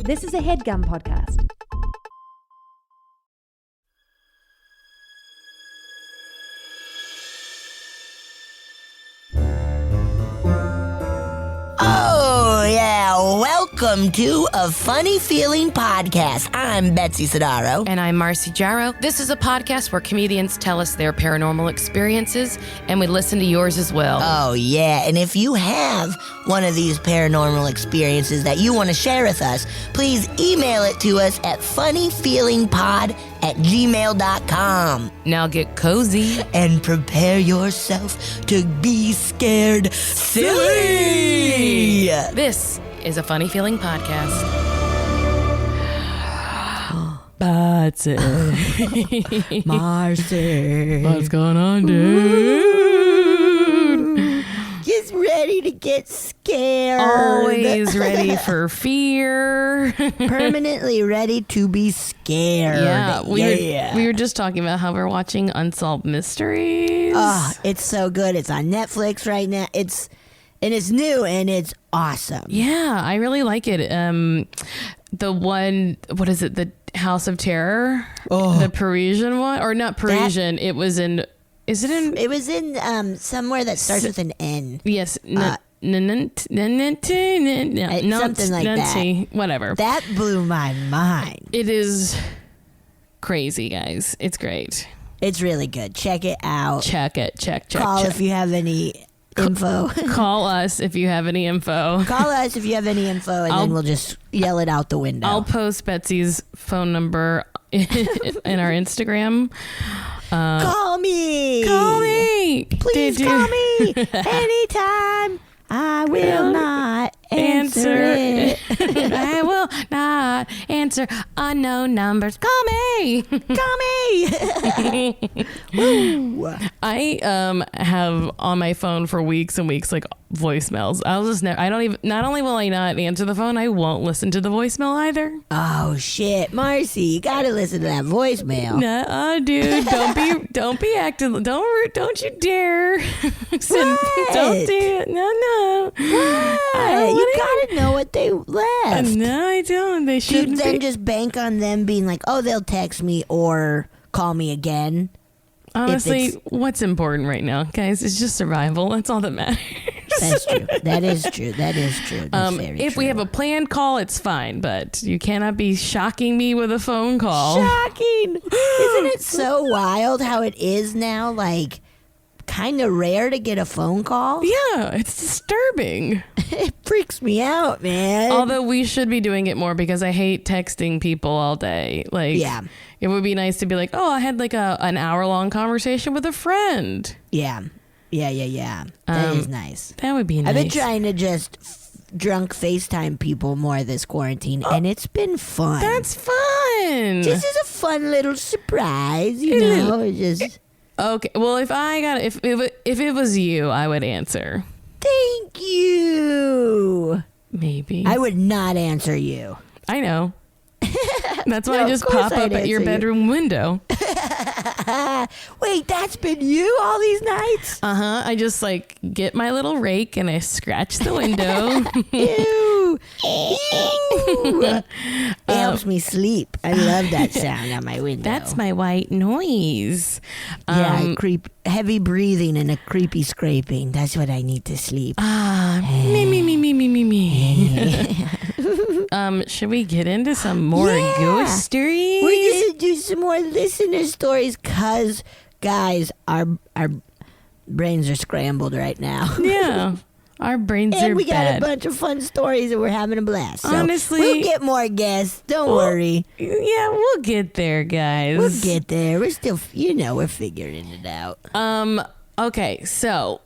This is a HeadGum podcast. Oh, yeah. Welcome to A Funny Feeling Podcast. I'm Betsy Sidaro. And I'm Marcy Jarrow. This is a podcast where comedians tell us their paranormal experiences, and we listen to yours as well. Oh, yeah. And if you have one of these paranormal experiences that you want to share with us, please email it to us at funnyfeelingpod@gmail.com. Now get cozy. And prepare yourself to be scared silly. This is a Funny Feeling podcast. Betsy. Marcy. What's going on, dude? Just ready to get scared. Always ready for fear. Permanently ready to be scared. Yeah, we were just talking about how we're watching Unsolved Mysteries. Oh, it's so good. It's on Netflix right now. It's new and it's awesome. Yeah, I really like it. The one, what is it? The House of Terror? Oh. The Parisian one? Or not Parisian. It was in... Is it in... It was in somewhere that starts with an N. Yes. Something like that. Whatever. That blew my mind. It is crazy, guys. It's great. It's really good. Check it out. Check it. Check. Call if you have any info. Call us if you have any info. Call us if you have any info, and then we'll just yell it out the window. I'll post Betsy's phone number in our Instagram. Call me. Please call me anytime. I will not answer it. I will not answer unknown numbers. Call me. Woo. I have on my phone for weeks and weeks like voicemails. Not only will I not answer the phone, I won't listen to the voicemail either. Oh shit, Marcy, you gotta listen to that voicemail. No, dude, don't be acting. Don't you dare. Don't do it. No. What? You gotta know what they left. No, I don't. They shouldn't. Then just bank on them being like, oh, they'll text me or call me again. Honestly, what's important right now, guys, is just survival. That's all that matters. That's true. That is true. That's very if true. we have a planned call, it's fine, but you cannot be shocking me with a phone call. Shocking! Isn't it so wild how it is now? Like, kind of rare to get a phone call. Yeah, it's disturbing. It freaks me out, man. Although we should be doing it more because I hate texting people all day. Like, yeah. It would be nice to be like, oh, I had like an hour-long conversation with a friend. Yeah. That is nice. That would be nice. I've been trying to just drunk FaceTime people more this quarantine, and it's been fun. That's fun. Just as a fun little surprise, you know. Just okay. Well, if it was you, I would answer. Thank you. Maybe. I would not answer you. I know. That's why I just pop up at your bedroom window. Wait, that's been you all these nights? Uh-huh. I just like get my little rake and I scratch the window. Ew. It helps me sleep. I love that sound on my window. That's my white noise. Heavy breathing and a creepy scraping. That's what I need to sleep. Me. Should we get into some more ghost stories? We're going to do some more listener stories because, guys, our brains are scrambled right now. Yeah. Our brains are bad. And we got a bunch of fun stories and we're having a blast. So honestly, we'll get more guests. Don't worry. Yeah, we'll get there, guys. We'll get there. We're still, we're figuring it out. Okay, so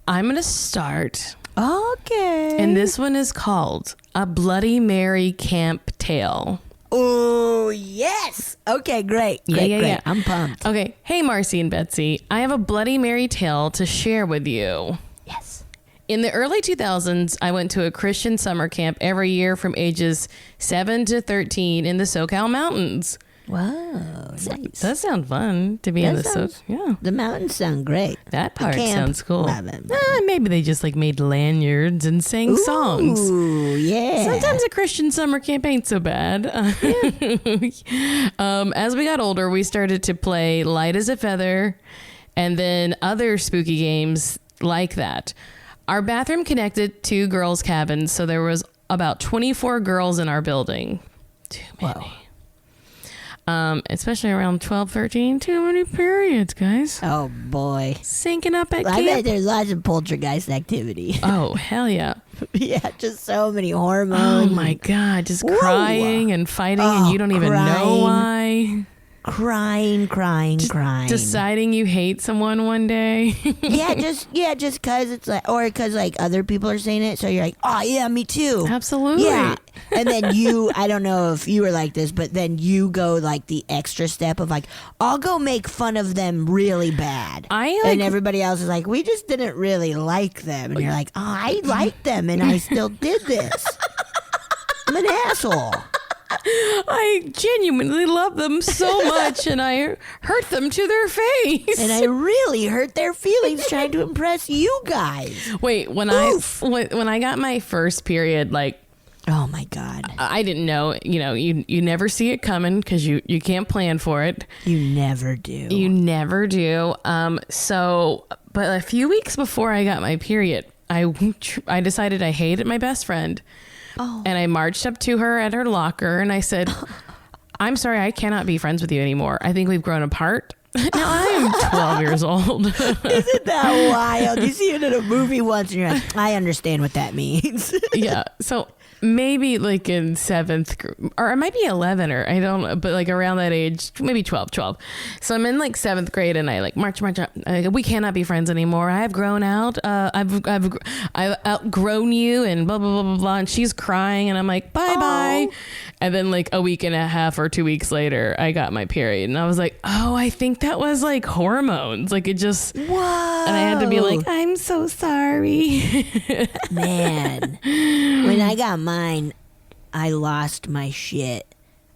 I'm going to start. Okay. And this one is called A Bloody Mary Camp Tale. Oh, yes. Okay, great. Great. I'm pumped. Okay. Hey, Marcy and Betsy. I have a Bloody Mary tale to share with you. Yes. In the early 2000s, I went to a Christian summer camp every year from ages 7 to 13 in the SoCal mountains. Whoa, nice. Does sound fun to be in the sounds- yeah. The mountains sound great. That part camp, sounds cool. love it. Maybe they just like made lanyards and sang songs. Ooh, yeah. Sometimes a Christian summer camp ain't so bad. As we got older, we started to play Light as a Feather and then other spooky games like that. Our bathroom connected to girls' cabins, so there was about 24 girls in our building. Too many. Whoa. Especially around 12, 13. Too many periods, guys. Oh, boy. Sinking up at I bet camp. there's lots of poltergeist activity. Oh, hell yeah. Yeah, just so many hormones. Oh, my God. Just crying and fighting, and you don't even know crying. why. Crying. Deciding you hate someone one day. just because it's like, or because like other people are saying it, so you're like, oh yeah, me too. Absolutely. Yeah, and then I don't know if you were like this, but then you go like the extra step of like, I'll go make fun of them really bad. And everybody else is like, we just didn't really like them, and you're like, oh, I liked them, and I still did this. I'm an asshole. I genuinely love them so much, and I hurt them to their face. And I really hurt their feelings trying to impress you guys. Wait, when I got my first period, like, oh my God, I didn't know. You never see it coming because you can't plan for it. You never do. You never do. But a few weeks before I got my period, I decided I hated my best friend. Oh. And I marched up to her at her locker and I said, I'm sorry, I cannot be friends with you anymore. I think we've grown apart. Now I am 12 years old. Isn't that wild? You see it in a movie once and you're like, I understand what that means. Yeah. So maybe like in 7th or it might be 11 or I don't know, but like around that age, maybe 12. So I'm in like 7th grade and I like march up. We cannot be friends anymore. I have grown out. I've outgrown you and blah, blah, blah, blah, blah. And she's crying and I'm like, bye. And then like a week and a half or 2 weeks later, I got my period and I was like, oh, I think that was like hormones. Like it just, Whoa. And I had to be like, I'm so sorry. Man, when I got mine, I lost my shit.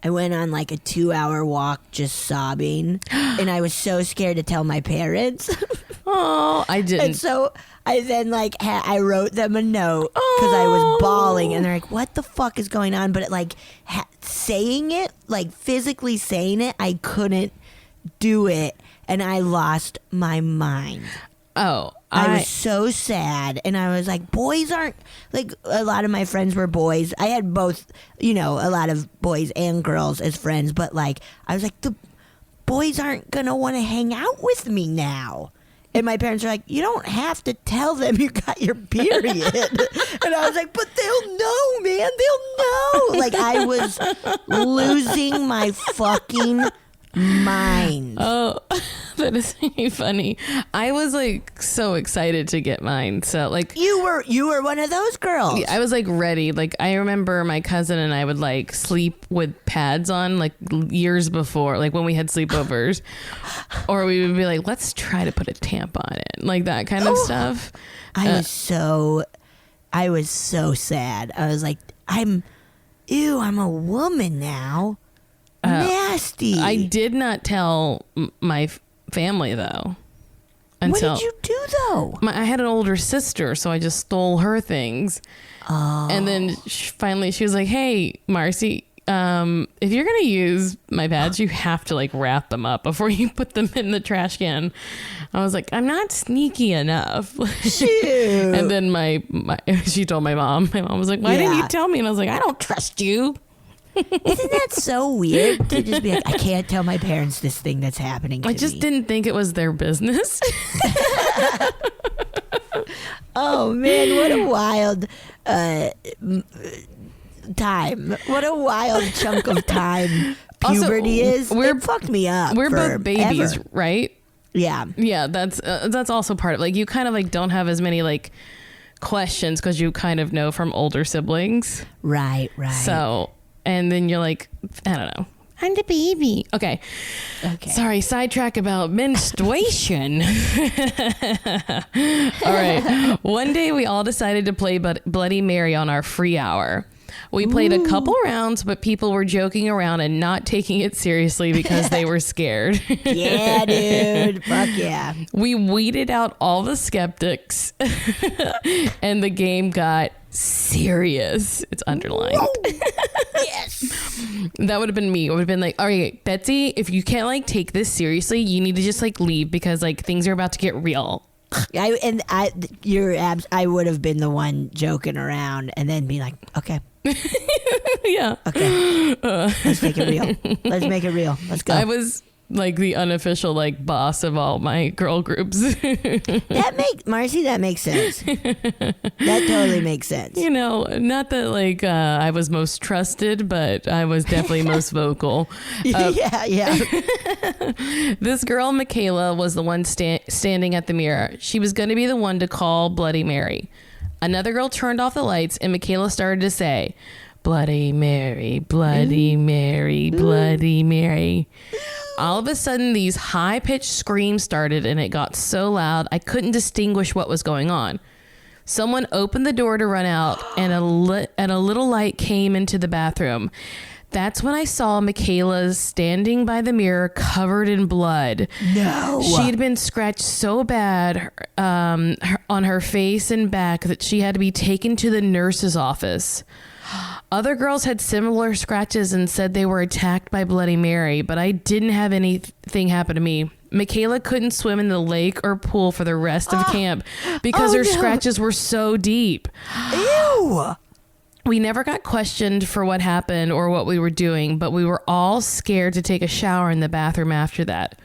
I went on like a 2-hour walk just sobbing and I was so scared to tell my parents. Oh, I didn't. And so I then like I wrote them a note because I was bawling and they're like, what the fuck is going on? But it, like saying it, like physically saying it, I couldn't do it and I lost my mind. Oh, I was so sad and I was like, boys aren't, like a lot of my friends were boys. I had both, a lot of boys and girls as friends, but like I was like, the boys aren't gonna want to hang out with me now. And my parents are like, you don't have to tell them you got your period. And I was like, but they'll know, man. They'll know. Like I was losing my fucking mind. Oh, that is funny. I was like so excited to get mine. So like you were one of those girls. I was like ready. Like I remember my cousin and I would like sleep with pads on like years before, like when we had sleepovers, or we would be like, let's try to put a tampon in, like that kind of stuff. I was so sad. I was like, I'm a woman now. Nasty. I did not tell my family though. What did you do though? I had an older sister, so I just stole her things. Oh. And then finally she was like, hey, Marcy, if you're going to use my pads, you have to like wrap them up before you put them in the trash can. I was like, I'm not sneaky enough. Shoot. And then she told my mom. My mom was like, why didn't you tell me? And I was like, I don't trust you. Isn't that so weird to just be like, I can't tell my parents this thing that's happening to me. I just didn't think it was their business. Oh man, what a wild time. What a wild chunk of time puberty is. It fucked me up. We're both babies, right? Yeah. Yeah, that's also part of like you kind of like don't have as many like questions because you kind of know from older siblings. Right. So, and then you're like, I don't know. I'm the baby. Okay. Sorry, sidetrack about menstruation. All right. One day we all decided to play Bloody Mary on our free hour. We played a couple rounds, but people were joking around and not taking it seriously because they were scared. Yeah, dude. Fuck yeah. We weeded out all the skeptics and the game got serious. It's underlined. Yes. That would have been me. It would have been like, all right, Betsy, if you can't like take this seriously, you need to just like leave because like things are about to get real. I would have been the one joking around and then be like, okay. Yeah. Okay. Let's make it real. Let's go. I was like the unofficial like boss of all my girl groups. Marcy, that makes sense. That totally makes sense. You know, not that like I was most trusted, but I was definitely most vocal. Yeah. This girl, Michaela, was the one standing at the mirror. She was going to be the one to call Bloody Mary. Another girl turned off the lights and Michaela started to say, Bloody Mary, Bloody Mary, Bloody Mary. All of a sudden, these high-pitched screams started, and it got so loud, I couldn't distinguish what was going on. Someone opened the door to run out, and a little light came into the bathroom. That's when I saw Michaela standing by the mirror, covered in blood. No. She'd been scratched so bad on her face and back that she had to be taken to the nurse's office. Other girls had similar scratches and said they were attacked by Bloody Mary, but I didn't have anything happen to me. Michaela couldn't swim in the lake or pool for the rest of camp because her scratches were so deep. Ew. We never got questioned for what happened or what we were doing, but we were all scared to take a shower in the bathroom after that.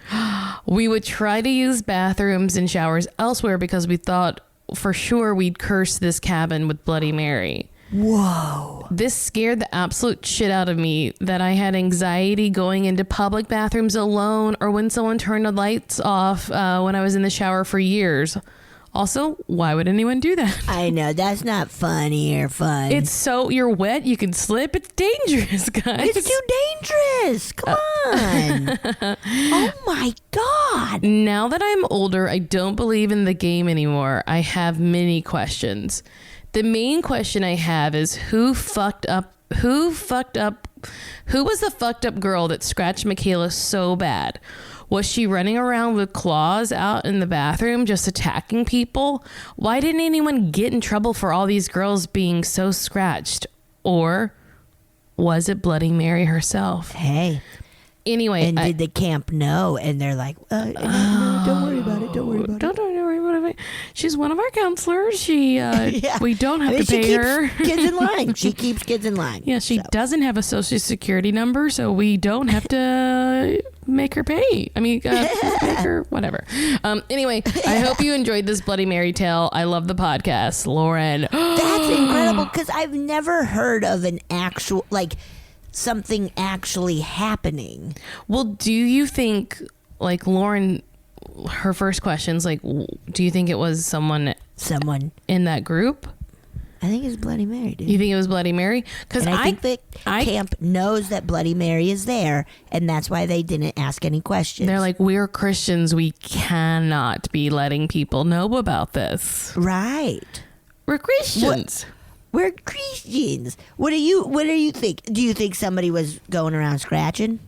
We would try to use bathrooms and showers elsewhere because we thought for sure we'd curse this cabin with Bloody Mary. Whoa. This scared the absolute shit out of me that I had anxiety going into public bathrooms alone or when someone turned the lights off when I was in the shower for years. Also, why would anyone do that? I know, that's not funny or fun. It's so, you're wet, you can slip. It's dangerous, guys. It's too dangerous. Come on. Oh my God. Now that I'm older, I don't believe in the game anymore. I have many questions. The main question I have is who was the fucked up girl that scratched Michaela so bad? Was she running around with claws out in the bathroom just attacking people? Why didn't anyone get in trouble for all these girls being so scratched? Or was it Bloody Mary herself? Hey. Anyway. And did the camp know? And they're like, no, don't worry about it. Don't worry about it. Don't worry about it. She's one of our counselors. We don't have to pay her. She keeps kids in line. She keeps kids in line. Yeah, she doesn't have a social security number, so we don't have to make her pay. I mean, make her whatever. Anyway, I hope you enjoyed this Bloody Mary tale. I love the podcast, Lauren. That's incredible because I've never heard of an actual, like, something actually happening. Well, do you think, like, Lauren, her first question's like, do you think it was someone in that group? I think it's Bloody Mary, dude. You think it was Bloody Mary? Because I think the camp knows that Bloody Mary is there, and that's why they didn't ask any questions. They're like, we're Christians. We cannot be letting people know about this. Right. We're Christians. We're Christians. What do you think? Do you think somebody was going around scratching?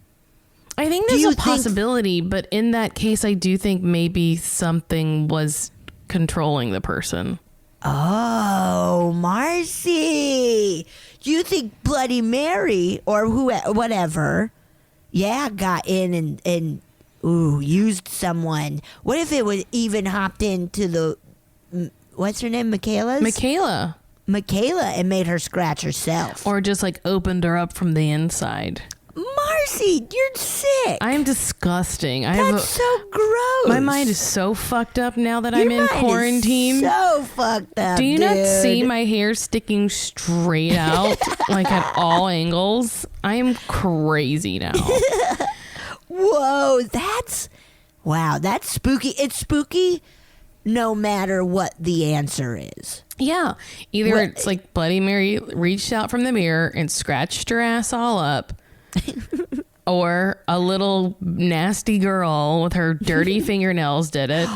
I think there's a possibility, but in that case, I do think maybe something was controlling the person. Oh, Marcy. Do you think Bloody Mary or whatever, got in and used someone? What if it was even hopped into the, what's her name, Michaela, and made her scratch herself? Or just like opened her up from the inside. Marcy, you're sick. I am disgusting. That's so gross. My mind is so fucked up now that I'm in quarantine. So fucked up. Do you not see my hair sticking straight out, like at all angles? I am crazy now. Whoa, that's spooky. It's spooky no matter what the answer is. Yeah. Either it's like Bloody Mary reached out from the mirror and scratched her ass all up. or a little nasty girl with her dirty fingernails did it.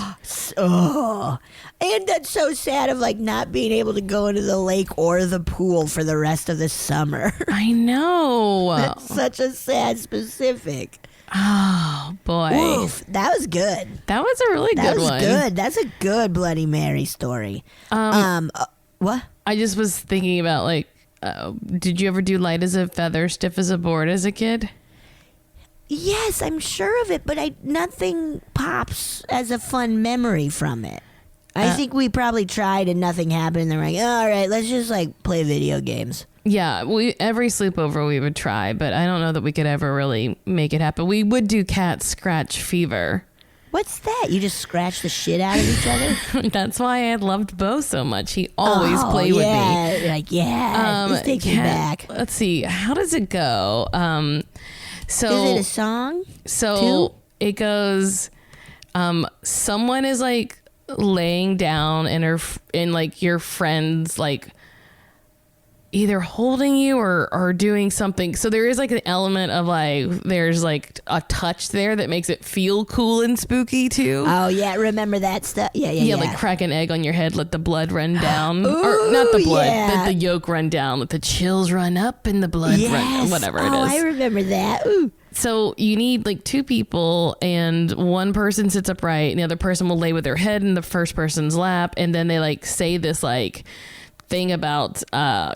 Oh, and that's so sad of like not being able to go into the lake or the pool for the rest of the summer. I know. That's such a sad specific. Oh boy. Oof, that was good. That was a really That good was one. good. That's a good Bloody Mary story. What? I just was thinking about like, did you ever do light as a feather, stiff as a board as a kid? Yes, I'm sure of it, but nothing pops as a fun memory from it. I think we probably tried and nothing happened. And they're like, all right, let's just like play video games. Yeah, every sleepover we would try, but I don't know that we could ever really make it happen. We would do cat scratch fever. What's that? You just scratch the shit out of each other? That's why I loved Bo so much. He always played with me. Like, this takes me back. Let's see. How does it go? So Is it a song? So it goes, someone is like laying down in like your friend's like either holding you or doing something. So there is like an element of like, there's like a touch there that makes it feel cool and spooky too. Oh yeah, remember that stuff? Yeah. Like crack an egg on your head, let the blood run down. Or not the blood, let the yolk run down, let the chills run up and the blood run, whatever it is. I remember that. Ooh. So you need like two people and one person sits upright and the other person will lay with their head in the first person's lap. And then they like say this like thing about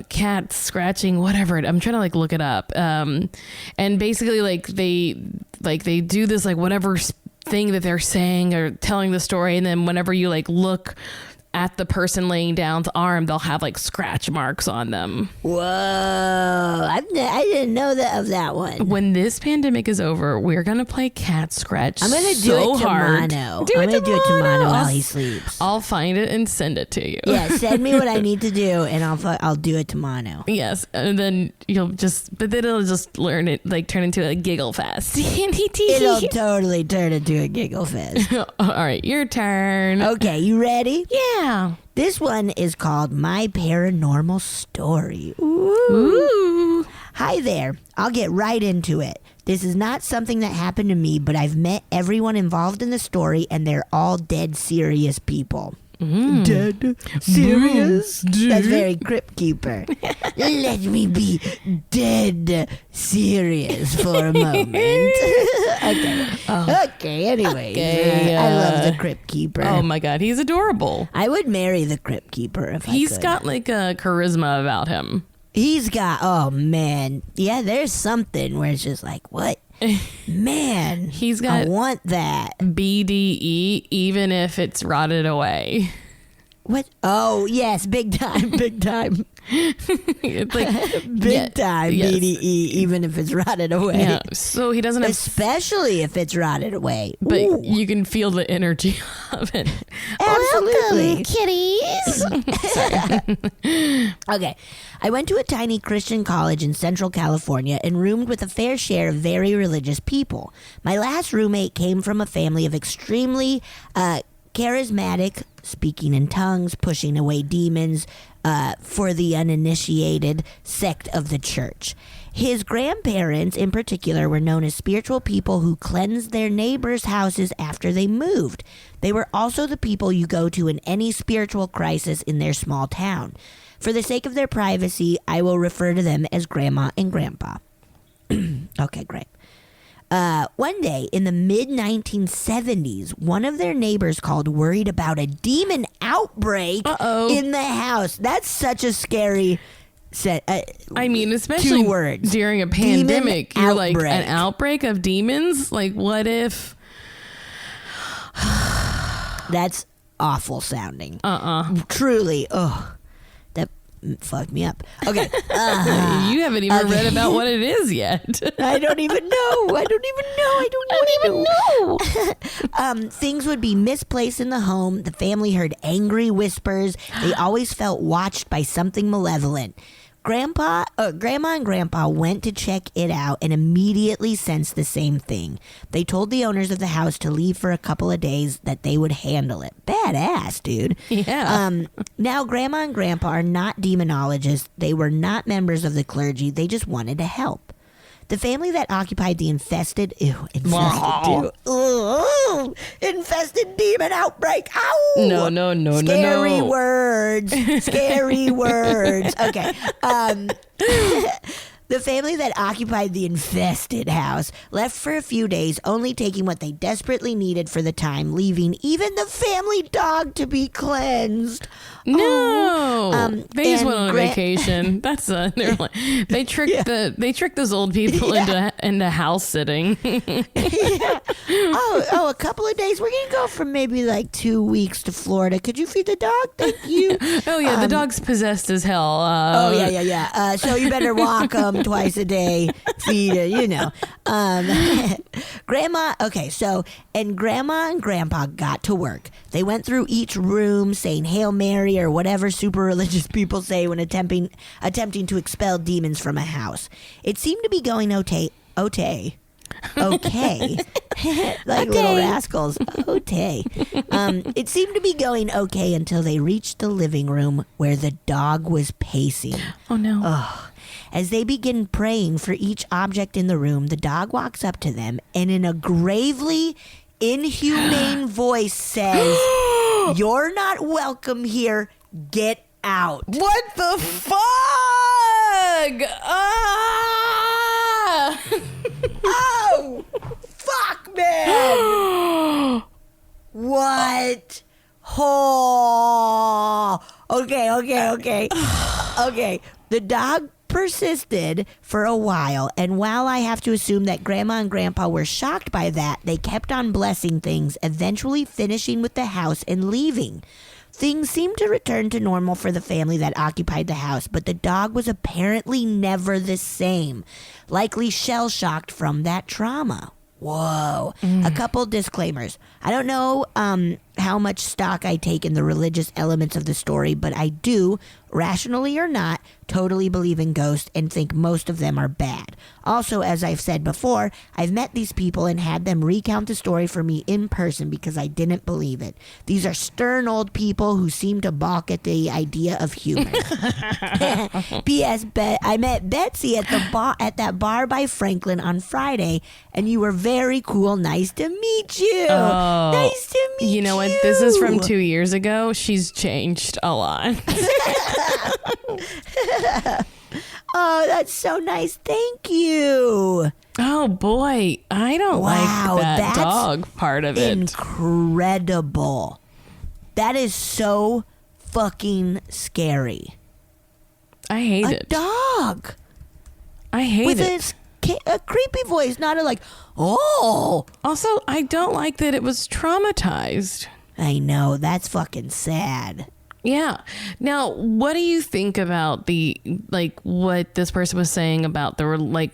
cats scratching, whatever. I'm trying to like look it up. And basically like they do this like whatever thing that they're saying or telling the story. And then whenever you like look at the person laying down's arm, they'll have like scratch marks on them. Whoa. I didn't know of that one. When this pandemic is over, we're going to play cat scratch. I'm going to do it tomorrow. I'm going to do it tomorrow while he sleeps. I'll find it and send it to you. Yeah, send me what I need to do and I'll do it tomorrow. Yes, and then it'll just learn it, like turn into a giggle fest. It'll totally turn into a giggle fest. All right, your turn. Okay, you ready? Yeah. This one is called My Paranormal Story. Ooh. Hi there. I'll get right into it. This is not something that happened to me, but I've met everyone involved in the story, and they're all dead serious people. Dead serious? That's very Crypt Keeper. Let me be dead serious for a moment. Okay, anyways. Okay, I love the Crypt Keeper. Oh my God, he's adorable. I would marry the Crypt Keeper if I could. He's got like a charisma about him. He's got, oh man. Yeah, there's something where it's just like, what? Man, He's got I want that. BDE, even if it's rotted away. What? Oh, yes, big time, big time. It's like Big time yes. BDE, even if it's rotted away. Yeah, so he doesn't have, Especially if it's rotted away. but Ooh. you can feel the energy of it. Absolutely. kitties. Okay. I went to a tiny Christian college in Central California and roomed with a fair share of very religious people. My last roommate came from a family of extremely charismatic, speaking in tongues, pushing away demons for the uninitiated sect of the church. His grandparents, in particular, were known as spiritual people who cleansed their neighbors' houses after they moved. They were also the people you go to in any spiritual crisis in their small town. For the sake of their privacy, I will refer to them as Grandma and Grandpa. Okay, great. One day in the mid-1970s, one of their neighbors called worried about a demon outbreak in the house. That's such a scary set. I mean, especially 2 words. during a pandemic, Demon you're like outbreak. an outbreak of demons. Like, what if? That's awful sounding. Truly. Ugh. That fucked me up. Okay. You haven't even read about what it is yet. I don't even know. Things would be misplaced in the home. The family heard angry whispers. They always felt watched by something malevolent. Grandma and Grandpa went to check it out and immediately sensed the same thing. They told the owners of the house to leave for a couple of days, that they would handle it. Badass, dude. Yeah. Now, Grandma and Grandpa are not demonologists. They were not members of the clergy. They just wanted to help. The family that occupied the infested demon outbreak. Ow! No. Scary words. Scary words. Okay. The family that occupied the infested house left for a few days, only taking what they desperately needed for the time, leaving even the family dog to be cleansed. No, they just went on a vacation. That's they tricked those old people into house sitting. A couple of days. We're gonna go for maybe like 2 weeks to Florida. Could you feed the dog? Thank you. The dog's possessed as hell. So you better walk twice a day. Feed it. Grandma. Okay, so and Grandma and Grandpa got to work. They went through each room saying Hail Mary or whatever super religious people say when attempting to expel demons from a house. It seemed to be going okay. Like little rascals. Okay. It seemed to be going okay until they reached the living room where the dog was pacing. Oh no. As they begin praying for each object in the room, the dog walks up to them and in a gravely inhumane voice says, "You're not welcome here. Get out." What the fuck? Oh, fuck, man. What? Oh. Okay. The dog persisted for a while, and while I have to assume that Grandma and Grandpa were shocked by that, they kept on blessing things, eventually finishing with the house and leaving. Things seemed to return to normal for the family that occupied the house, but the dog was apparently never the same, likely shell-shocked from that trauma. Whoa. A couple disclaimers. I don't know how much stock I take in the religious elements of the story, but I do, rationally or not, totally believe in ghosts and think most of them are bad. Also, as I've said before, I've met these people and had them recount the story for me in person because I didn't believe it. These are stern old people who seem to balk at the idea of humor. P.S. I met Betsy at that bar by Franklin on Friday, and you were very cool. Nice to meet you. Nice to meet you. You know what? This is from 2 years ago. She's changed a lot. Oh, that's so nice. Thank you. Oh boy, I don't like that dog part of it. Incredible. That is so fucking scary. I hate it. A dog. I hate it. With a creepy voice, not a like, oh. Also, I don't like that it was traumatized. I know, that's fucking sad. Yeah. Now, what do you think about what this person was saying about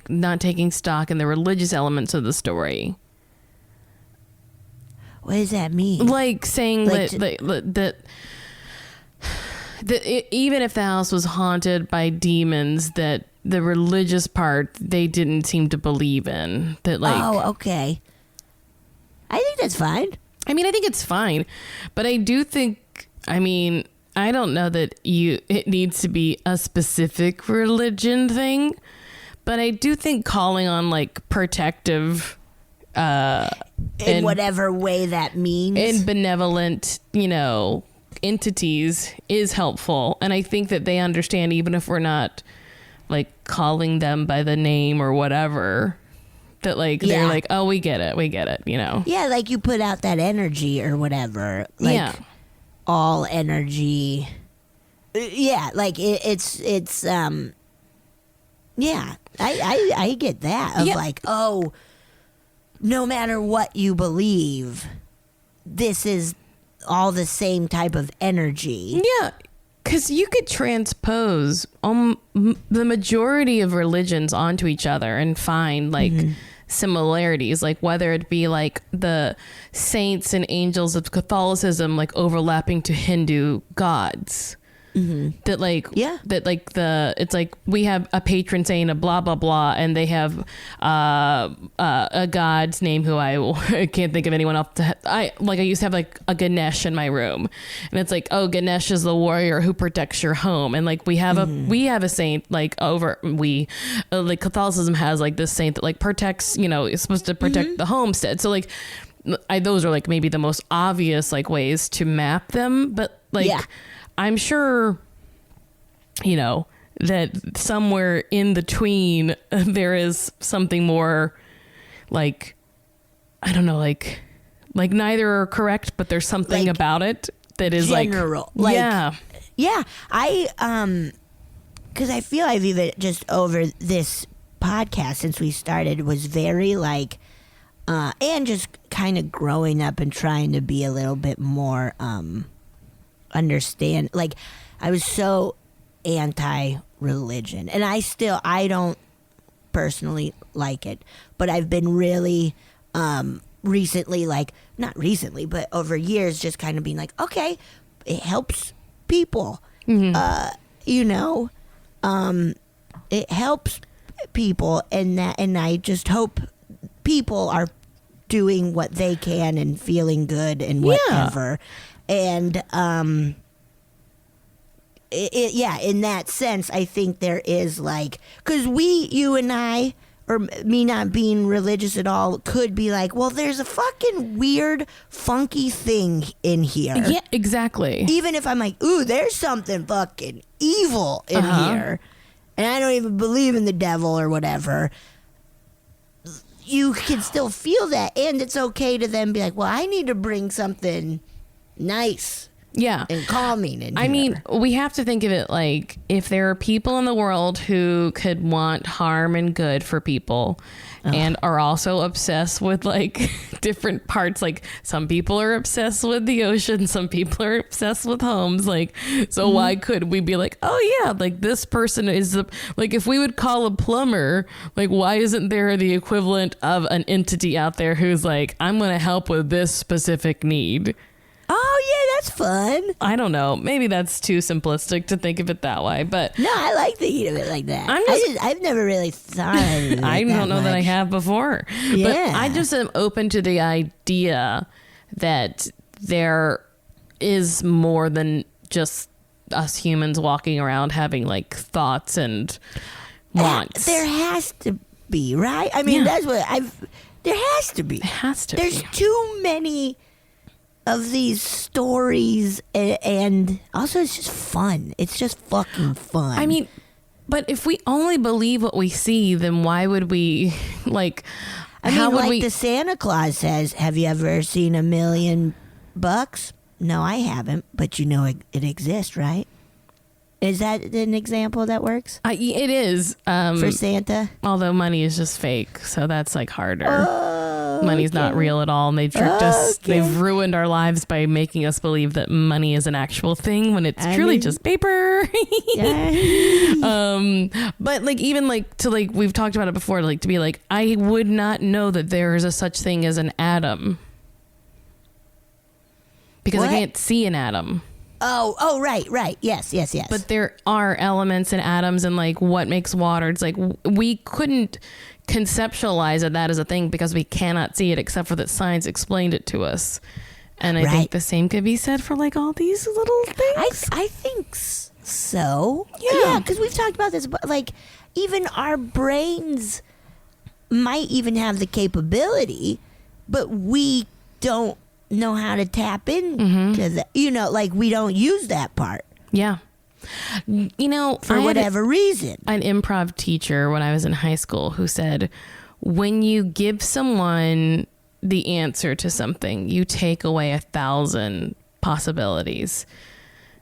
not taking stock in the religious elements of the story? What does that mean? Like saying that even if the house was haunted by demons, that the religious part they didn't seem to believe in. Oh, okay. I think that's fine. I mean, I think it's fine, but I do think, I don't know that it needs to be a specific religion thing, but I do think calling on protective in whatever way that means, and benevolent, entities is helpful. And I think that they understand, even if we're not calling them by the name or whatever, that they're like, oh, we get it, Yeah, like you put out that energy or whatever. All energy. Yeah, it's yeah, I get that of no matter what you believe, this is all the same type of energy. Yeah, because you could transpose the majority of religions onto each other and find similarities, whether it be the saints and angels of Catholicism overlapping to Hindu gods. that like Yeah. that like it's like we have a patron saint, a blah blah blah, and they have a god's name who I can't think of anyone else. I used to have like a Ganesh in my room, and it's like, oh, Ganesh is the warrior who protects your home, and like we have a saint like like Catholicism has like this saint that like protects, is supposed to protect the homestead. So like those are like maybe the most obvious like ways to map them, but like I'm sure, that somewhere in between there is something more like, I don't know, like neither are correct, but there's something like about it that is general. yeah. I because I feel I've even just over this podcast since we started was very like and just kind of growing up and trying to be a little bit more understand, like I was so anti-religion, and I don't personally like it, but I've been really recently, like not recently but over years, just kind of being like, okay, it helps people, it helps people, and I just hope people are doing what they can and feeling good and whatever. And in that sense, I think there is like, because you and I, or me not being religious at all, could be like, well, there's a fucking weird, funky thing in here. Yeah, exactly. Even if I'm like, ooh, there's something fucking evil in here, and I don't even believe in the devil or whatever, you can still feel that, and it's okay to then be like, well, I need to bring something nice and calming in here. I mean, we have to think of it like, if there are people in the world who could want harm and good for people and are also obsessed with like different parts, like some people are obsessed with the ocean, some people are obsessed with homes, like, so why could we be like, oh yeah, like this person is like, if we would call a plumber, like why isn't there the equivalent of an entity out there who's like, I'm gonna help with this specific need? Oh yeah, that's fun. I don't know. Maybe that's too simplistic to think of it that way, but no, I like thinking of it like that. I've never really thought of it. I don't know that I have before. Yeah. But I just am open to the idea that there is more than just us humans walking around having like thoughts and wants. There has to be, right? I mean, that's what there has to be. It has to There's be. too many of these stories, and also it's just fun. It's just fucking fun. I mean, but if we only believe what we see, then why would we like? How would the Santa Claus says, "Have you ever seen $1 million?" No, I haven't, but it exists, right? Is that an example that works? It is for Santa. Although money is just fake, so that's like harder. Money's not real at all, and they've tricked us. They've ruined our lives by making us believe that money is an actual thing when it's truly just paper. But like, even like to like, we've talked about it before, like to be like, I would not know that there is a such thing as an atom because I can't see an atom. Oh, right. Yes. But there are elements and atoms, and like what makes water. It's like we couldn't conceptualize that as a thing because we cannot see it, except for that science explained it to us. And I think the same could be said for like all these little things. I think so. Yeah, because we've talked about this, but like even our brains might even have the capability, but we don't know how to tap into that. Like we don't use that part. Yeah. For whatever reason. An improv teacher when I was in high school who said, when you give someone the answer to something, you take away 1,000 possibilities.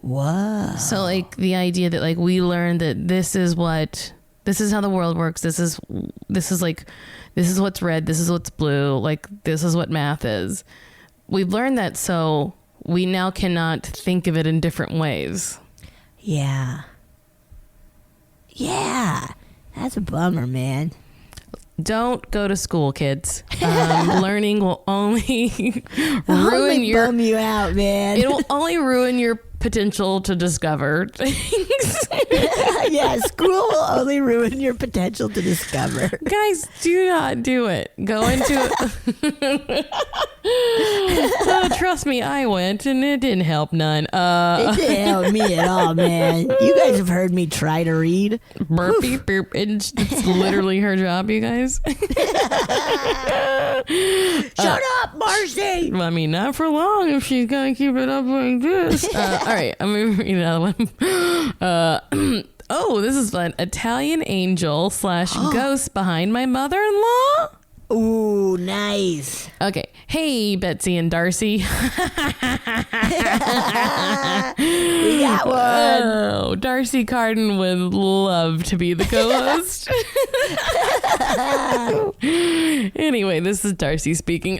Whoa. So like the idea that like we learned that this is how the world works. This is what's red. This is what's blue. Like this is what math is. We've learned that, so we now cannot think of it in different ways. Yeah. That's a bummer, man. Don't go to school, kids. Learning will only ruin bum you out, man. It will only ruin your potential to discover things. Yeah, school will only ruin your potential to discover. Guys, do not do it. Go into oh, trust me, I went and it didn't help none. It didn't help me at all, man. You guys have heard me try to read. Burp, beep, burp. It's literally her job, you guys. Shut up, Marcy. I mean, not for long if she's gonna keep it up like this. All right, I'm gonna read another one. Oh, this is fun. Italian angel / ghost behind my mother-in-law. Ooh, nice. Okay. Hey, Betsy and Darcy. We got one. Oh, Darcy Carden would love to be the co-host. Anyway, this is Darcy speaking.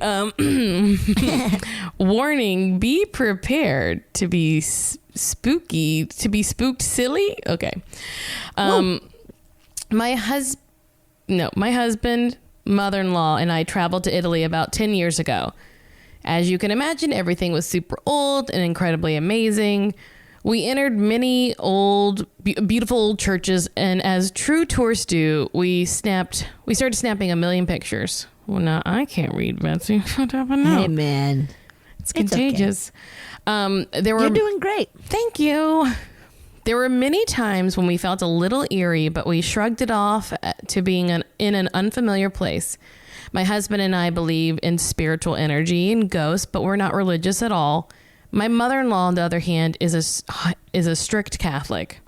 Warning, be prepared to be spooky, to be spooked silly. Okay. My husband, mother-in-law, and I traveled to Italy about 10 years ago. As you can imagine, everything was super old and incredibly amazing. We entered many old, beautiful old churches, and as true tourists do, we started snapping a million pictures. Well, now I can't read, Betsy. What happened now? Hey, man. It's contagious. Okay. You're doing great. Thank you. There were many times when we felt a little eerie, but we shrugged it off to being in an unfamiliar place. My husband and I believe in spiritual energy and ghosts, but we're not religious at all. My mother-in-law, on the other hand, is a strict Catholic.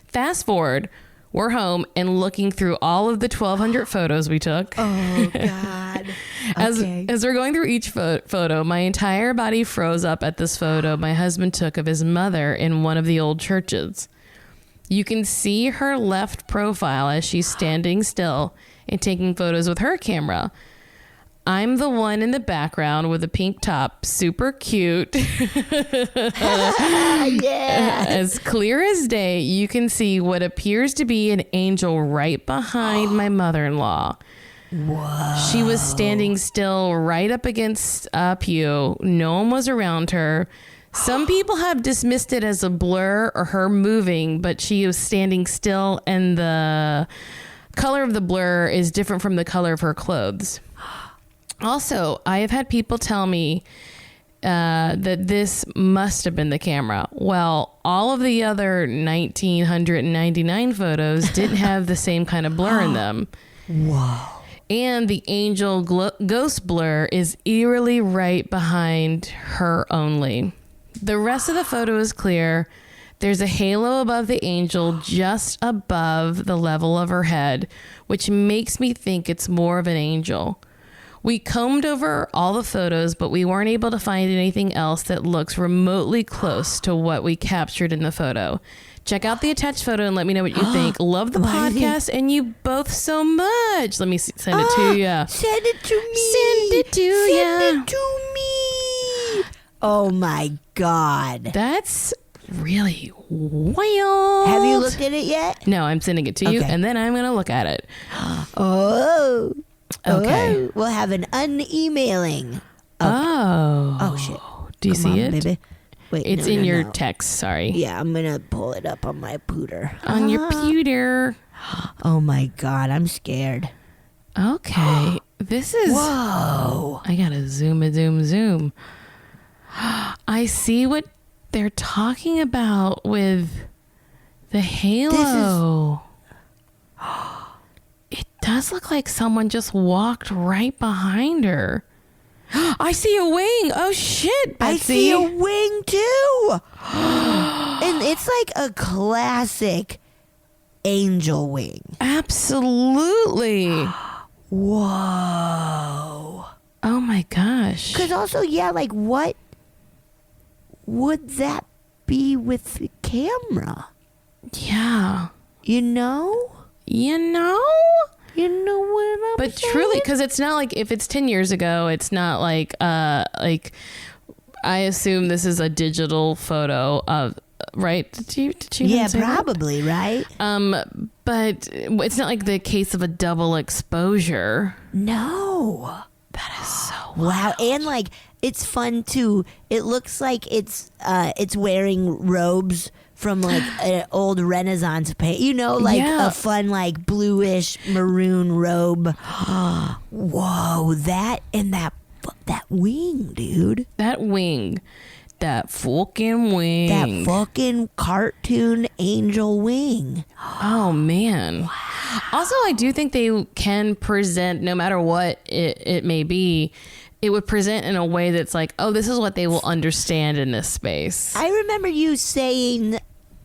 Fast forward, we're home and looking through all of the 1,200 photos we took. Oh, God. Okay. As we're going through each photo, my entire body froze up at this photo my husband took of his mother in one of the old churches. You can see her left profile as she's standing still and taking photos with her camera. I'm the one in the background with a pink top, super cute. Yeah. As clear as day, you can see what appears to be an angel right behind my mother-in-law. Whoa. She was standing still right up against a pew. No one was around her. Some people have dismissed it as a blur or her moving, but she was standing still, and the color of the blur is different from the color of her clothes. Also, I have had people tell me that this must have been the camera. Well, all of the other 1,999 photos didn't have the same kind of blur in them. Whoa. And the angel ghost blur is eerily right behind her only. The rest of the photo is clear. There's a halo above the angel just above the level of her head, which makes me think it's more of an angel. We combed over all the photos, but we weren't able to find anything else that looks remotely close to what we captured in the photo. Check out the attached photo and let me know what you think. Love the podcast and you both so much. Let me send it to you. Send it to me. Send it to you. Send it to me. Oh my God. That's really wild. Have you looked at it yet? No, I'm sending it to you and then I'm going to look at it. Oh. Okay. Oh, we'll have an unemailing. Oh shit. Do you Come see on, it? Baby. Wait, It's no, in your no. text. Sorry. Yeah, I'm gonna pull it up on my pooter. On your pewter. Oh my God, I'm scared. Okay. This is. Whoa. I gotta zoom. I see what they're talking about with the halo. It does look like someone just walked right behind her. I see a wing. Oh shit, Betsy. I see a wing too. And it's like a classic angel wing. Absolutely. Whoa. Oh my gosh. Because also, yeah, like what would that be with the camera? Yeah. You know? You know? You know what I'm But saying? truly, because it's not like, if it's 10 years ago, it's not like I assume this is a digital photo of, right? Did you Yeah, say that? probably, right? But it's not like the case of a double exposure. No. That is so Wow. And like it's fun too. It looks like it's wearing robes from like an old Renaissance like Yeah. a fun like bluish maroon robe. Whoa, that wing, dude. That wing. That fucking wing. That fucking cartoon angel wing. Oh man. Also, I do think they can present, no matter what it may be, it would present in a way that's like, oh, this is what they will understand in this space. I remember you saying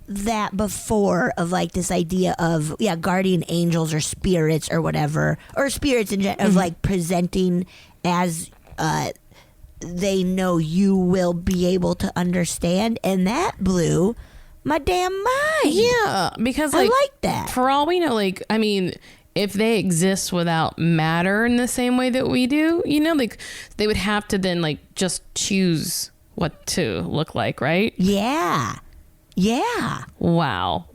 that before, of like this idea of guardian angels or spirits or whatever, or spirits in general, of like presenting as they know you will be able to understand, and that blew my damn mind. Yeah, because I like that. For all we know, like, I mean, if they exist without matter in the same way that we do, like they would have to then like just choose what to look like, right? Yeah. Wow.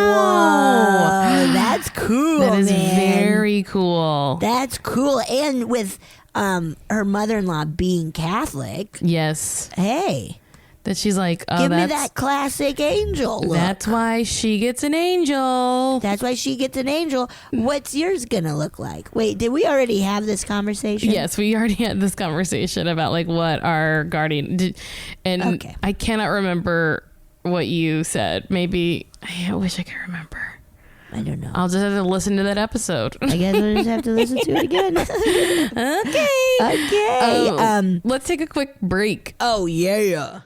Whoa, that's cool. That is man. very cool. That's cool. And with her mother-in-law being Catholic, Yes. hey, That she's like, oh, give me that's that classic angel look. that's why she gets an angel. That's why she gets an angel. What's yours gonna look like? Wait, did we already have this conversation? Yes, we already had this conversation about like what our guardian did, and Okay. I cannot remember what you said. Maybe I wish I could remember. I don't know. I'll just have to listen to that episode. I guess we'll just have to listen to it again. Okay. Okay. Let's take a quick break. Oh yeah.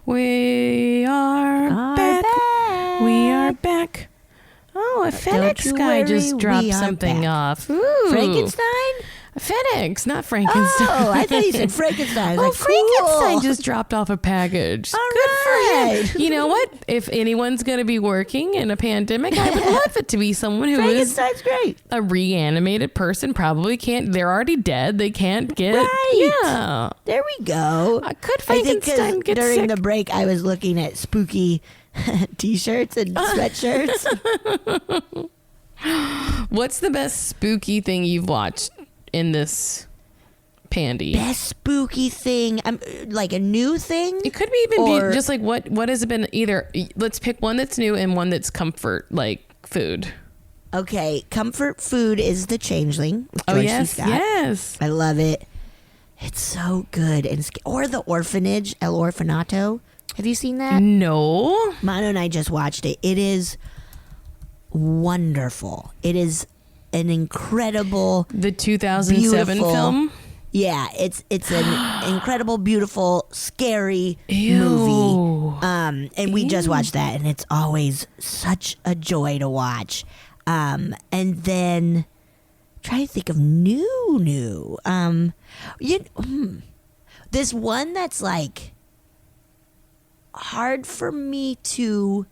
We are back. We are back. Oh, a FedEx you guy worry, just dropped we are something back. off. Ooh. Frankenstein? FedEx, not Frankenstein. Oh, I thought you said Frankenstein. I was like, Frankenstein cool. just dropped off a package. All Good right. for him. You know what? If anyone's going to be working in a pandemic, I would love it to be someone who is Frankenstein's great. a reanimated person. Probably can't. They're already dead. They can't get. Right. Yeah. There we go. Could I think 'cause Frankenstein get during sick? the break, I was looking at spooky T-shirts and sweatshirts. What's the best spooky thing you've watched in this pandy? Best spooky thing, like a new thing. It could be even Or- be just like what has it been? Either let's pick one that's new and one that's comfort, like food. Okay, comfort food is The Changeling. with Oh George C. yes, Scott. yes. I love it. It's so good. Or The Orphanage, El Orfanato. Have you seen that? No. Mano and I just watched it. It is wonderful. It is an incredible, The 2007 beautiful film. Yeah, it's an incredible, beautiful, scary Ew. movie. And we just watched that, and it's always such a joy to watch. And then try to think of new. This one that's like hard for me to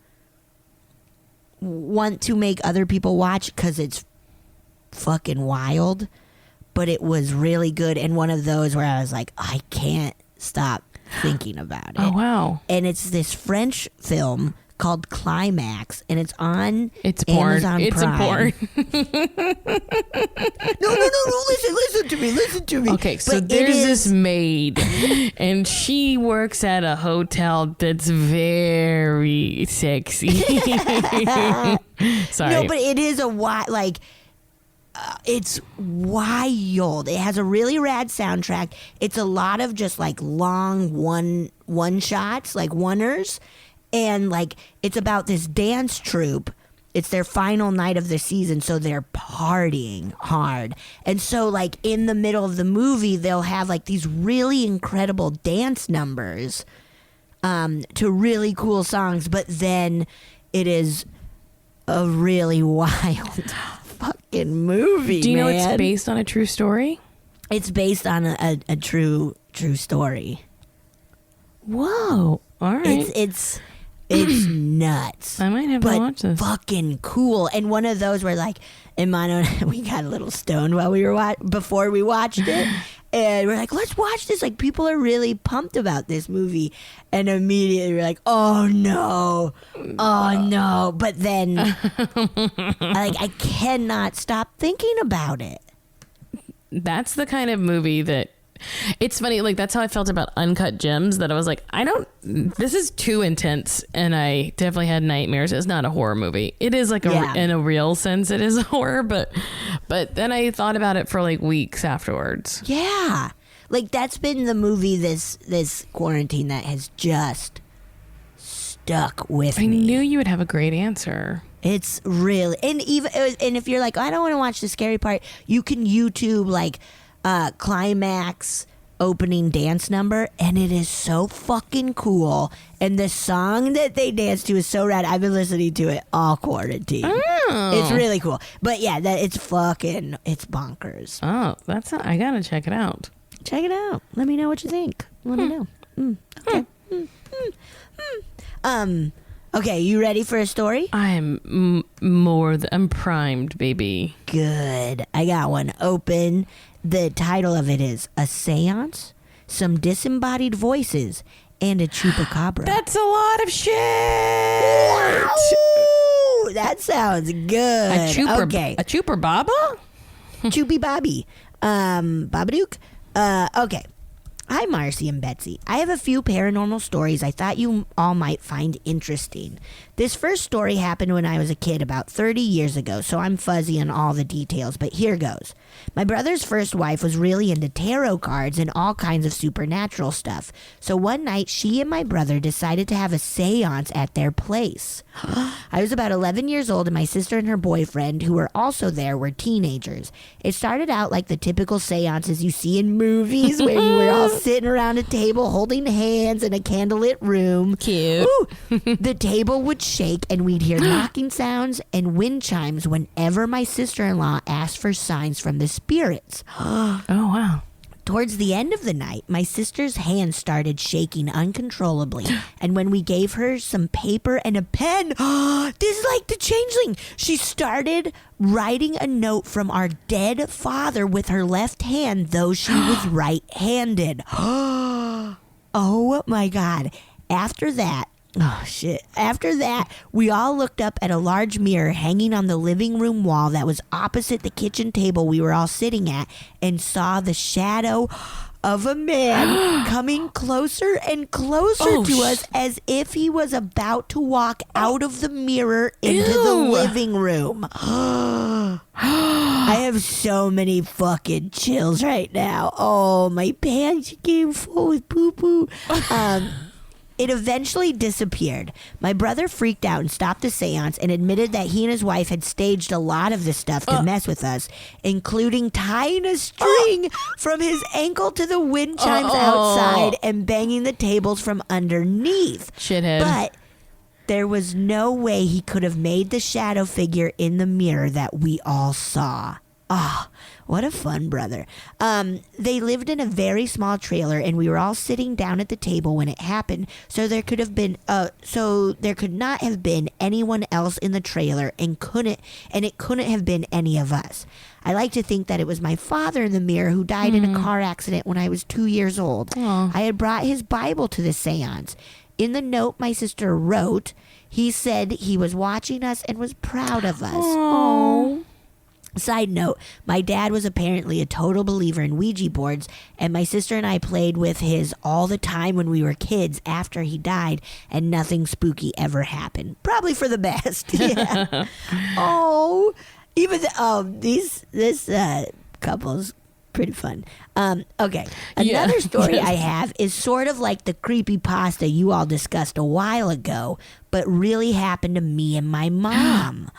want to make other people watch because it's fucking wild, but it was really good, and one of those where I was like, I can't stop thinking about it. Oh wow. And it's this French film called Climax, and it's on It's porn. Amazon It's Prime. a porn. No, listen to me. Okay, so But there's it is- this maid, and she works at a hotel that's very sexy. Sorry. No, but it is it's wild. It has a really rad soundtrack. It's a lot of just like long one shots, like oneers, and like it's about this dance troupe. It's their final night of the season, so they're partying hard. And so like in the middle of the movie, they'll have like these really incredible dance numbers to really cool songs, but then it is a really wild fucking movie. Do you know man. it's based on a true story? It's based on a true story. Whoa. All right. It's nuts. I might have to but watch this. fucking cool. And one of those where like, and Mano and I, we got a little stoned while we were before we watched it, and we're like, let's watch this. Like people are really pumped about this movie, and immediately we're like, oh no. But then, like, I cannot stop thinking about it. that's the kind of movie that, it's funny, like that's how I felt about Uncut Gems, that I was like, this is too intense, and I definitely had nightmares. It's not a horror movie. It is like in a real sense it is a horror, but then I thought about it for like weeks afterwards. Yeah. Like that's been the movie this quarantine that has just stuck with me. I knew you would have a great answer. It's really, and if you're like, I don't want to watch the scary part, you can YouTube like climax opening dance number, and it is so fucking cool. And the song that they dance to is so rad. I've been listening to it all quarantine. Oh. It's really cool. But yeah, it's bonkers. Oh, I gotta check it out. Check it out. Let me know what you think. Let me know. Okay. Okay, you ready for a story? I'm I'm primed, baby. Good. I got one open. The title of it is A Seance, Some Disembodied Voices, and a Chupacabra. That's a lot of shit. Wow! That sounds good. Okay. A Chuper Baba? Choopy Bobby. Babadook. Okay. Hi, Marcy and Betsy. I have a few paranormal stories I thought you all might find interesting. This first story happened when I was a kid about 30 years ago, so I'm fuzzy on all the details, but here goes. My brother's first wife was really into tarot cards and all kinds of supernatural stuff, so one night she and my brother decided to have a seance at their place. I was about 11 years old, and my sister and her boyfriend, who were also there, were teenagers. It started out like the typical seances you see in movies where you were all sitting around a table holding hands in a candlelit room. Cute. Ooh, the table would shake and we'd hear knocking sounds and wind chimes whenever my sister-in-law asked for signs from the spirits. Oh, wow. Towards the end of the night, my sister's hand started shaking uncontrollably, and when we gave her some paper and a pen, this is like the changeling, she started writing a note from our dead father with her left hand, though she was right-handed. Oh my God. After that, we all looked up at a large mirror hanging on the living room wall that was opposite the kitchen table we were all sitting at, and saw the shadow of a man coming closer and closer to us as if he was about to walk out of the mirror into the living room. I have so many fucking chills right now. Oh, my pants came full with poo-poo. It eventually disappeared. My brother freaked out and stopped the seance and admitted that he and his wife had staged a lot of this stuff to mess with us, including tying a string from his ankle to the wind chimes outside and banging the tables from underneath. Shithead. But there was no way he could have made the shadow figure in the mirror that we all saw. Ah, what a fun brother. They lived in a very small trailer, and we were all sitting down at the table when it happened, so there could not have been anyone else in the trailer, and it couldn't have been any of us. I like to think that it was my father in the mirror who died in a car accident when I was 2 years old. I had brought his Bible to the seance. In the note my sister wrote, he said he was watching us and was proud of us. Oh. Side note, my dad was apparently a total believer in Ouija boards, and my sister and I played with his all the time when we were kids after he died, and nothing spooky ever happened. Probably for the best. Yeah. Oh, even this couple's pretty fun. Okay. Another story I have is sort of like the creepypasta you all discussed a while ago, but really happened to me and my mom.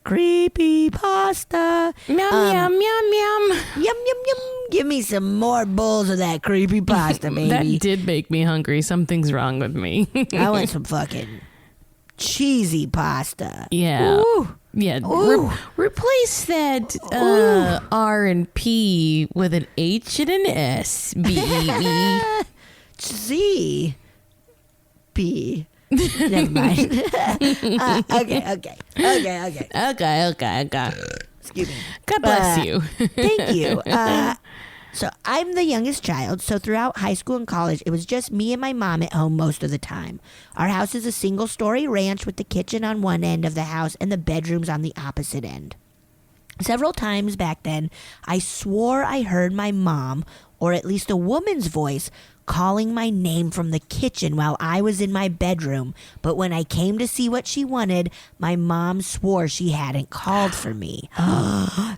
Creepypasta. Yum, yum, yum, yum. Yum, yum, yum. Give me some more bowls of that creepypasta, baby. That did make me hungry. Something's wrong with me. I want some fucking cheesy pasta. Yeah. Ooh. Yeah, replace that R and P with an H and an S, baby. C. P. Never mind. Okay. Excuse me. God bless you. Thank you. So I'm the youngest child, so throughout high school and college, it was just me and my mom at home most of the time. Our house is a single-story ranch with the kitchen on one end of the house and the bedrooms on the opposite end. Several times back then, I swore I heard my mom, or at least a woman's voice, calling my name from the kitchen while I was in my bedroom. But when I came to see what she wanted, my mom swore she hadn't called for me.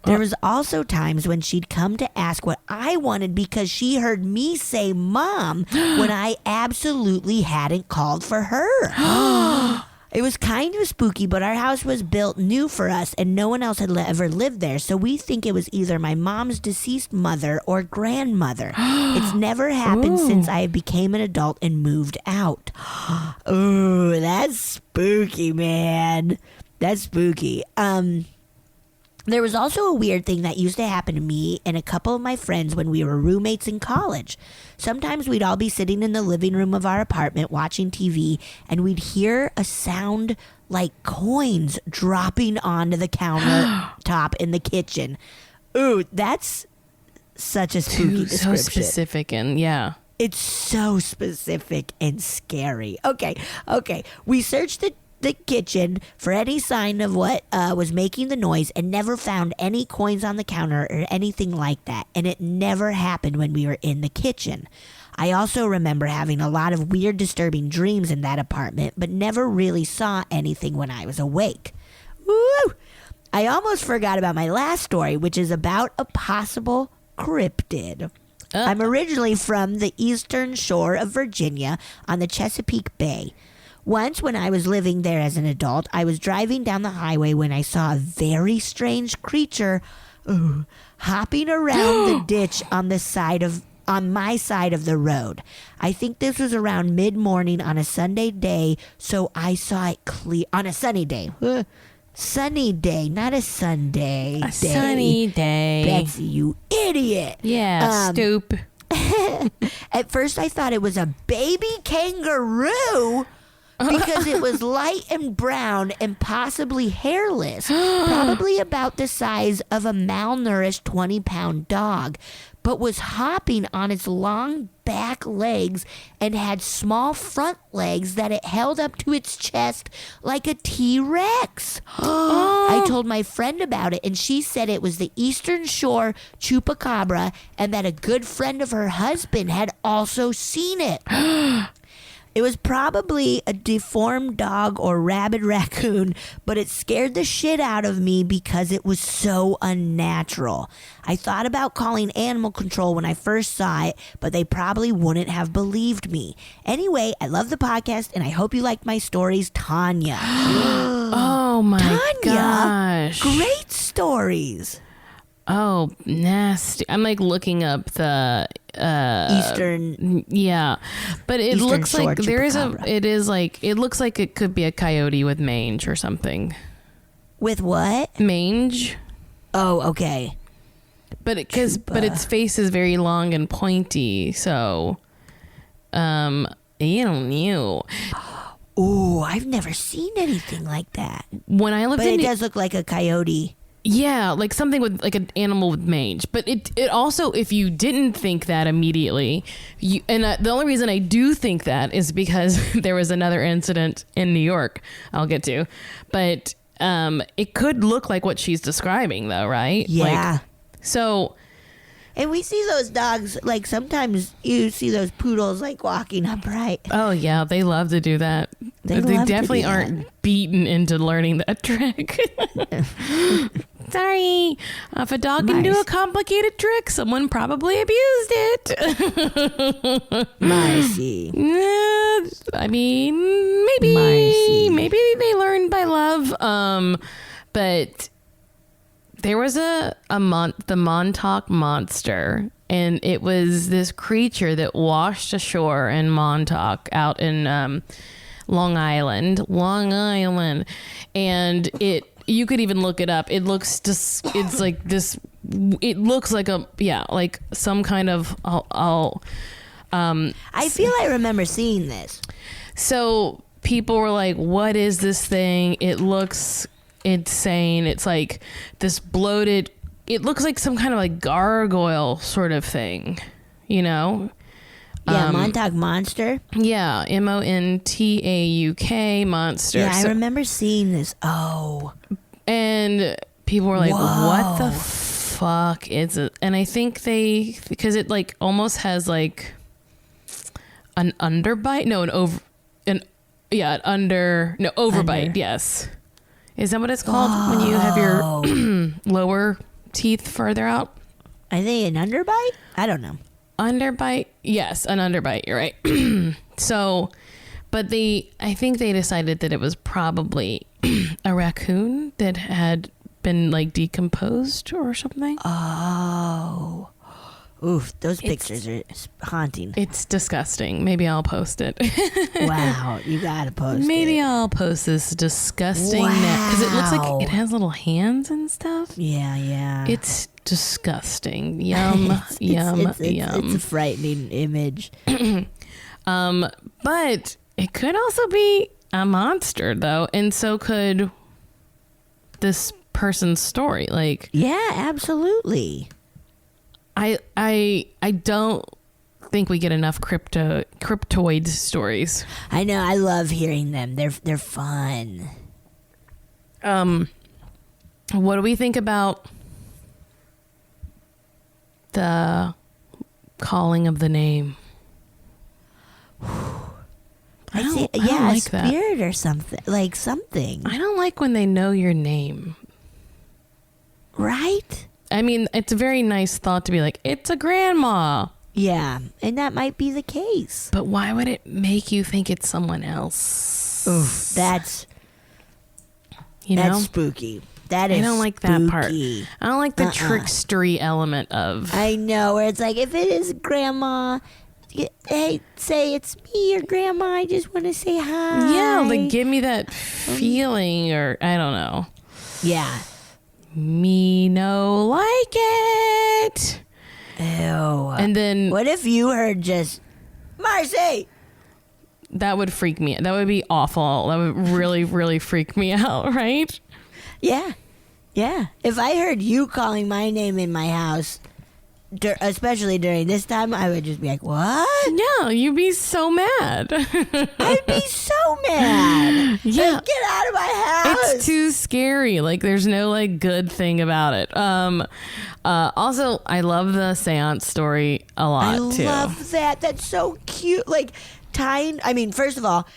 There was also times when she'd come to ask what I wanted because she heard me say mom when I absolutely hadn't called for her. It was kind of spooky, but our house was built new for us and no one else had ever lived there, so we think it was either my mom's deceased mother or grandmother. It's never happened since I became an adult and moved out. Ooh, that's spooky, man. That's spooky. There was also a weird thing that used to happen to me and a couple of my friends when we were roommates in college. Sometimes we'd all be sitting in the living room of our apartment watching TV, and we'd hear a sound like coins dropping onto the countertop in the kitchen. Ooh, that's such a spooky description. So specific and yeah. It's so specific and scary. Okay. We searched the kitchen for any sign of what was making the noise and never found any coins on the counter or anything like that. And it never happened when we were in the kitchen. I also remember having a lot of weird, disturbing dreams in that apartment, but never really saw anything when I was awake. Woo! I almost forgot about my last story, which is about a possible cryptid. I'm originally from the eastern shore of Virginia on the Chesapeake Bay. Once, when I was living there as an adult, I was driving down the highway when I saw a very strange creature hopping around the ditch on my side of the road. I think this was around mid-morning on a Sunday day, so I saw it clear on a sunny day. Sunny day, not a Sunday. A sunny day. Betsy, you idiot. Yeah, stoop. At first, I thought it was a baby kangaroo because it was light and brown and possibly hairless, probably about the size of a malnourished 20-pound dog, but was hopping on its long back legs and had small front legs that it held up to its chest like a T-Rex. I told my friend about it, and she said it was the Eastern Shore chupacabra and that a good friend of her husband had also seen it. It was probably a deformed dog or rabid raccoon, but it scared the shit out of me because it was so unnatural. I thought about calling animal control when I first saw it, but they probably wouldn't have believed me. Anyway, I love the podcast, and I hope you liked my stories, Tonya. Oh my Tonya, gosh. great stories. Oh, nasty. I'm like looking up the Eastern. Yeah. But it Eastern looks Shore like chupacabra. it looks like it could be a coyote with mange or something. With what? Mange. Oh, okay. But its face is very long and pointy, so you don't know. Oh, I've never seen anything like that. When I lived But in it does look like a coyote. Yeah, like something with like an animal with mange. But it also, if you didn't think that immediately, the only reason I do think that is because there was another incident in New York I'll get to. But it could look like what she's describing though, right? Yeah. So... And we see those dogs, like sometimes you see those poodles like walking upright. Oh yeah, they love to do that. They definitely aren't beaten into learning that trick. Sorry. If a dog can do a complicated trick, someone probably abused it. Mercy. I mean, maybe. Mercy. Maybe they learned by love. But there was the Montauk Monster, and it was this creature that washed ashore in Montauk out in Long Island, and you could even look it up. It looks just, it's like this. It looks like like some kind of. I feel I remember seeing this. So people were like, "What is this thing? It looks insane. It's like this bloated. It looks like some kind of like gargoyle sort of thing, you know." Yeah, Montauk Monster. Yeah, Montauk monster. Yeah, I remember seeing this. Oh. And people were like, what the fuck is it? And I think because it like almost has like an underbite. No, overbite. Yes. Is that what it's called when you have your lower teeth further out? I think an underbite? I don't know. Underbite? Yes, an underbite. You're right. So, but I think they decided that it was probably a raccoon that had been like decomposed or something. Oh. Oof, those pictures are haunting. It's disgusting. Maybe I'll post it. Wow, you gotta post Maybe it. I'll post this disgusting because it looks like it has little hands and stuff. Yeah. It's disgusting. Yum, yum. It's a frightening image. But it could also be a monster though, and so could this person's story. Like, yeah, absolutely. I don't think we get enough cryptoid stories. I know. I love hearing them. They're fun. What do we think about the calling of the name? I don't a like that. spirit or something. Like something. I don't like when they know your name. Right? I mean, it's a very nice thought to be like, it's a grandma. Yeah, and that might be the case. But why would it make you think it's someone else? Oof, that's spooky. That is I don't like that part. spooky. I don't like the trickstery element of. I know, where it's like, if it is grandma, hey, say it's me or grandma, I just want to say hi. Yeah, like give me that feeling, or I don't know. Yeah. Me no like it. Ew. And then What if you heard just, Marcy? that would freak me. That would be awful. That would really, really freak me out, right? Yeah. Yeah. If I heard you calling my name in my house, especially during this time, I would just be like, what? Yeah, you'd be so mad. I'd be so mad. Yeah. Like, get out of my house. It's too scary. Like there's no like good thing about it. Also, I love the seance story a lot too. I love that. That's so cute. Like tying. I mean, first of all,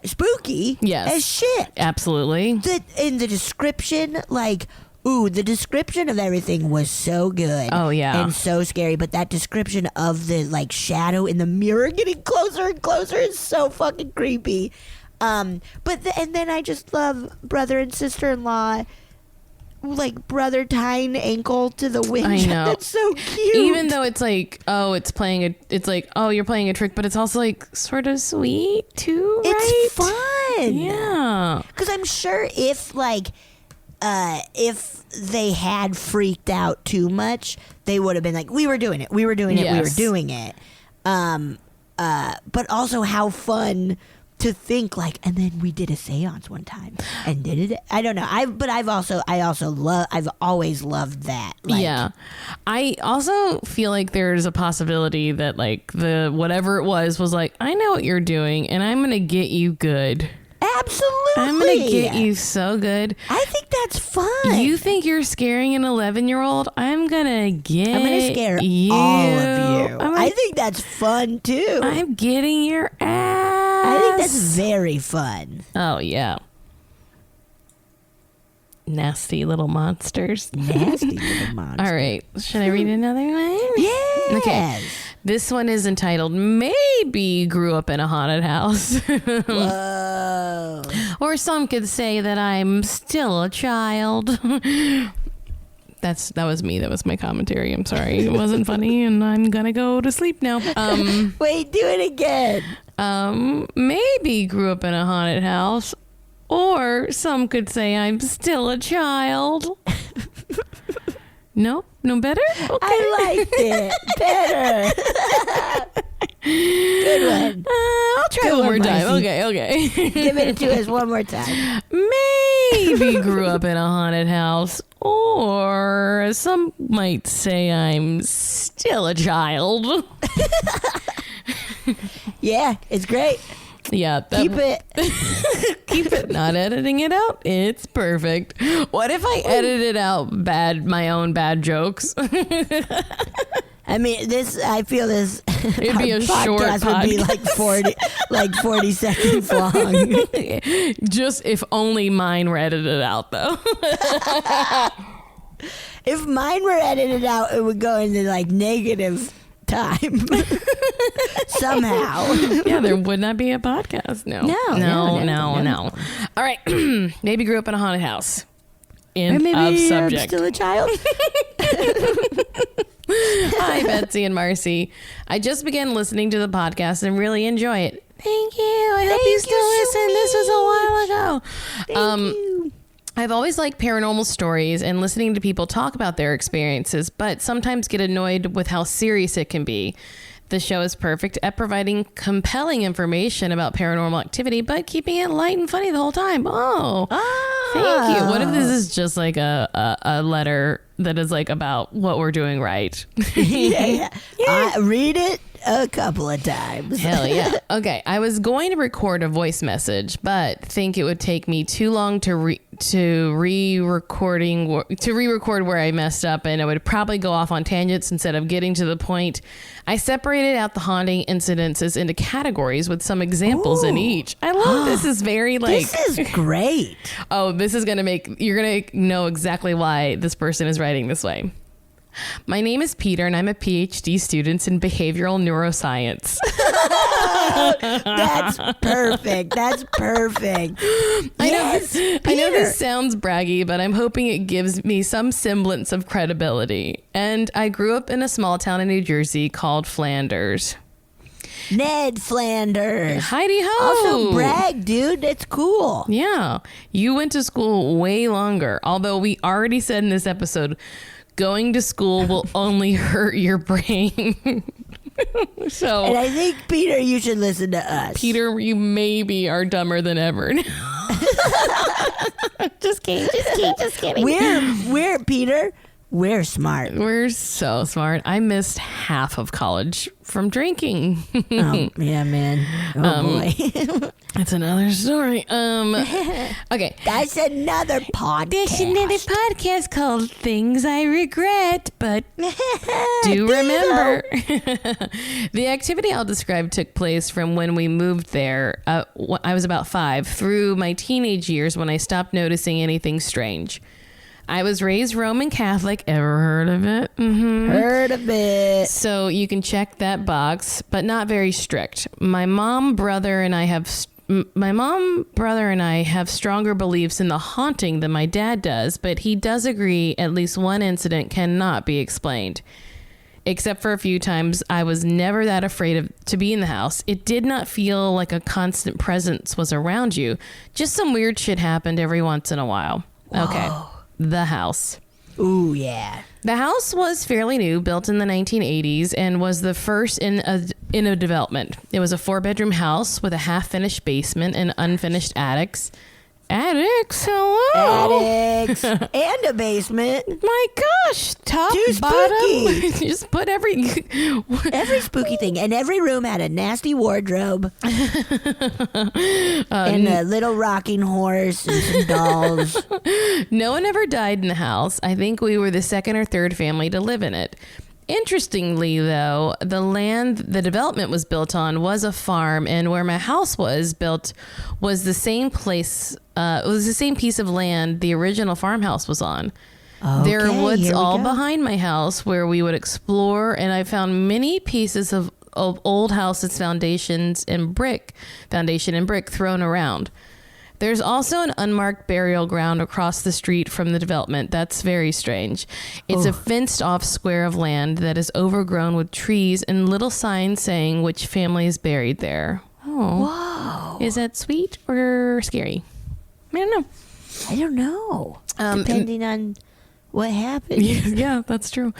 spooky. Yes. As shit. Absolutely. In the description, like, ooh, the description of everything was so good. Oh, yeah. And so scary. But that description of the like shadow in the mirror getting closer and closer is so fucking creepy. And then I just love brother and sister-in-law, like brother tying ankle to the window. I know. That's so cute. Even though it's like, oh, it's like, oh, you're playing a trick, but it's also like sort of sweet too, right? It's fun. Yeah. Because I'm sure if they had freaked out too much, they would have been like, we were doing it. But also how fun to think like, and then we did a seance one time and did it. I don't know. I've always loved that. Like, yeah. I also feel like there's a possibility that like the whatever it was like, I know what you're doing and I'm going to get you good. Absolutely. I'm going to get you so good. I think that's fun. You think you're scaring an 11-year-old? I'm going to scare you. all of you. I think that's fun too. I'm getting your ass. I think that's very fun. Oh, yeah. Nasty little monsters. Nasty little monster. All right. Should I read another one? Yes. Okay. This one is entitled, Maybe Grew Up in a Haunted House. Whoa. Or some could say that I'm still a child. That was me. That was my commentary. I'm sorry. It wasn't funny, and I'm going to go to sleep now. Wait, do it again. Maybe grew up in a haunted house. Or some could say I'm still a child. No? No better? Okay. I liked it better. Good one. I'll try Good one more one, time. Marcy. Okay. Give it to us one more time. Maybe grew up in a haunted house. Or some might say I'm still a child. Yeah, it's great. Yeah. Keep it. Keep it. Not editing it out. It's perfect. What if I edited out my own bad jokes? I mean, I feel this. It'd be a short podcast. Would be like 40 seconds long. Just if only mine were edited out, though. If mine were edited out, it would go into like negative time somehow. Yeah, there would not be a podcast. No. All right. Maybe grew up in a haunted house. Or maybe of you're subject. still a child. Hi, Betsy and Marcy. I just began listening to the podcast and really enjoy it. Thank you. I hope you still listen. This was a while ago. Thank you. I've always liked paranormal stories and listening to people talk about their experiences, but sometimes get annoyed with how serious it can be. The show is perfect at providing compelling information about paranormal activity, but keeping it light and funny the whole time. Oh, thank you. What if this is just like a letter that is like about what we're doing right? Yeah. Read it a couple of times. Hell yeah. Okay, I was going to record a voice message, but think it would take me too long to re-record where I messed up, and it would probably go off on tangents instead of getting to the point. I separated out the haunting incidences into categories with some examples in each. I love this. Is very like this is great. Oh, this is gonna you're gonna know exactly why this person is writing this way. My name is Peter, and I'm a PhD student in behavioral neuroscience. That's perfect. I know this sounds braggy, but I'm hoping it gives me some semblance of credibility. And I grew up in a small town in New Jersey called Flanders. Ned Flanders. Heidi ho. Also brag, dude. That's cool. Yeah. You went to school way longer, although we already said in this episode, going to school will only hurt your brain. And I think, Peter, you should listen to us. Peter, you maybe are dumber than ever. Just kidding. We're Peter. We're smart. We're so smart. I missed half of college from drinking. Oh, yeah, man. Oh, boy. That's another story. Okay. That's another podcast. There's another podcast called Things I Regret, but do remember. The activity I'll describe took place from when we moved there. I was about 5 through my teenage years when I stopped noticing anything strange. I was raised Roman Catholic. Ever heard of it? Mm-hmm. Heard of it. So you can check that box, but not very strict. My mom, brother, and I have stronger beliefs in the haunting than my dad does, but he does agree at least one incident cannot be explained. Except for a few times, I was never that afraid to be in the house. It did not feel like a constant presence was around you. Just some weird shit happened every once in a while. Whoa. Okay. The house. Ooh, yeah. The house was fairly new, built in the 1980s, and was the first in a development. It was a 4-bedroom house with a half-finished basement and unfinished attics. Attics? Hello? Attics. And a basement. My gosh. Top, Too bottom. spooky. Just put every spooky thing. And every room had a nasty wardrobe. And a little rocking horse and some dolls. No one ever died in the house. I think we were the second or third family to live in it. Interestingly, though, the land the development was built on was a farm, and where my house was built was the same place. It was the same piece of land the original farmhouse was on. Okay, there are woods all go. behind my house where we would explore, and I found many pieces of old houses' foundation and brick thrown around. There's also an unmarked burial ground across the street from the development. That's very strange. It's a fenced-off square of land that is overgrown with trees and little signs saying which family is buried there. Oh. Whoa. Is that sweet or scary? I don't know. Depending on what happened. Yeah, that's true.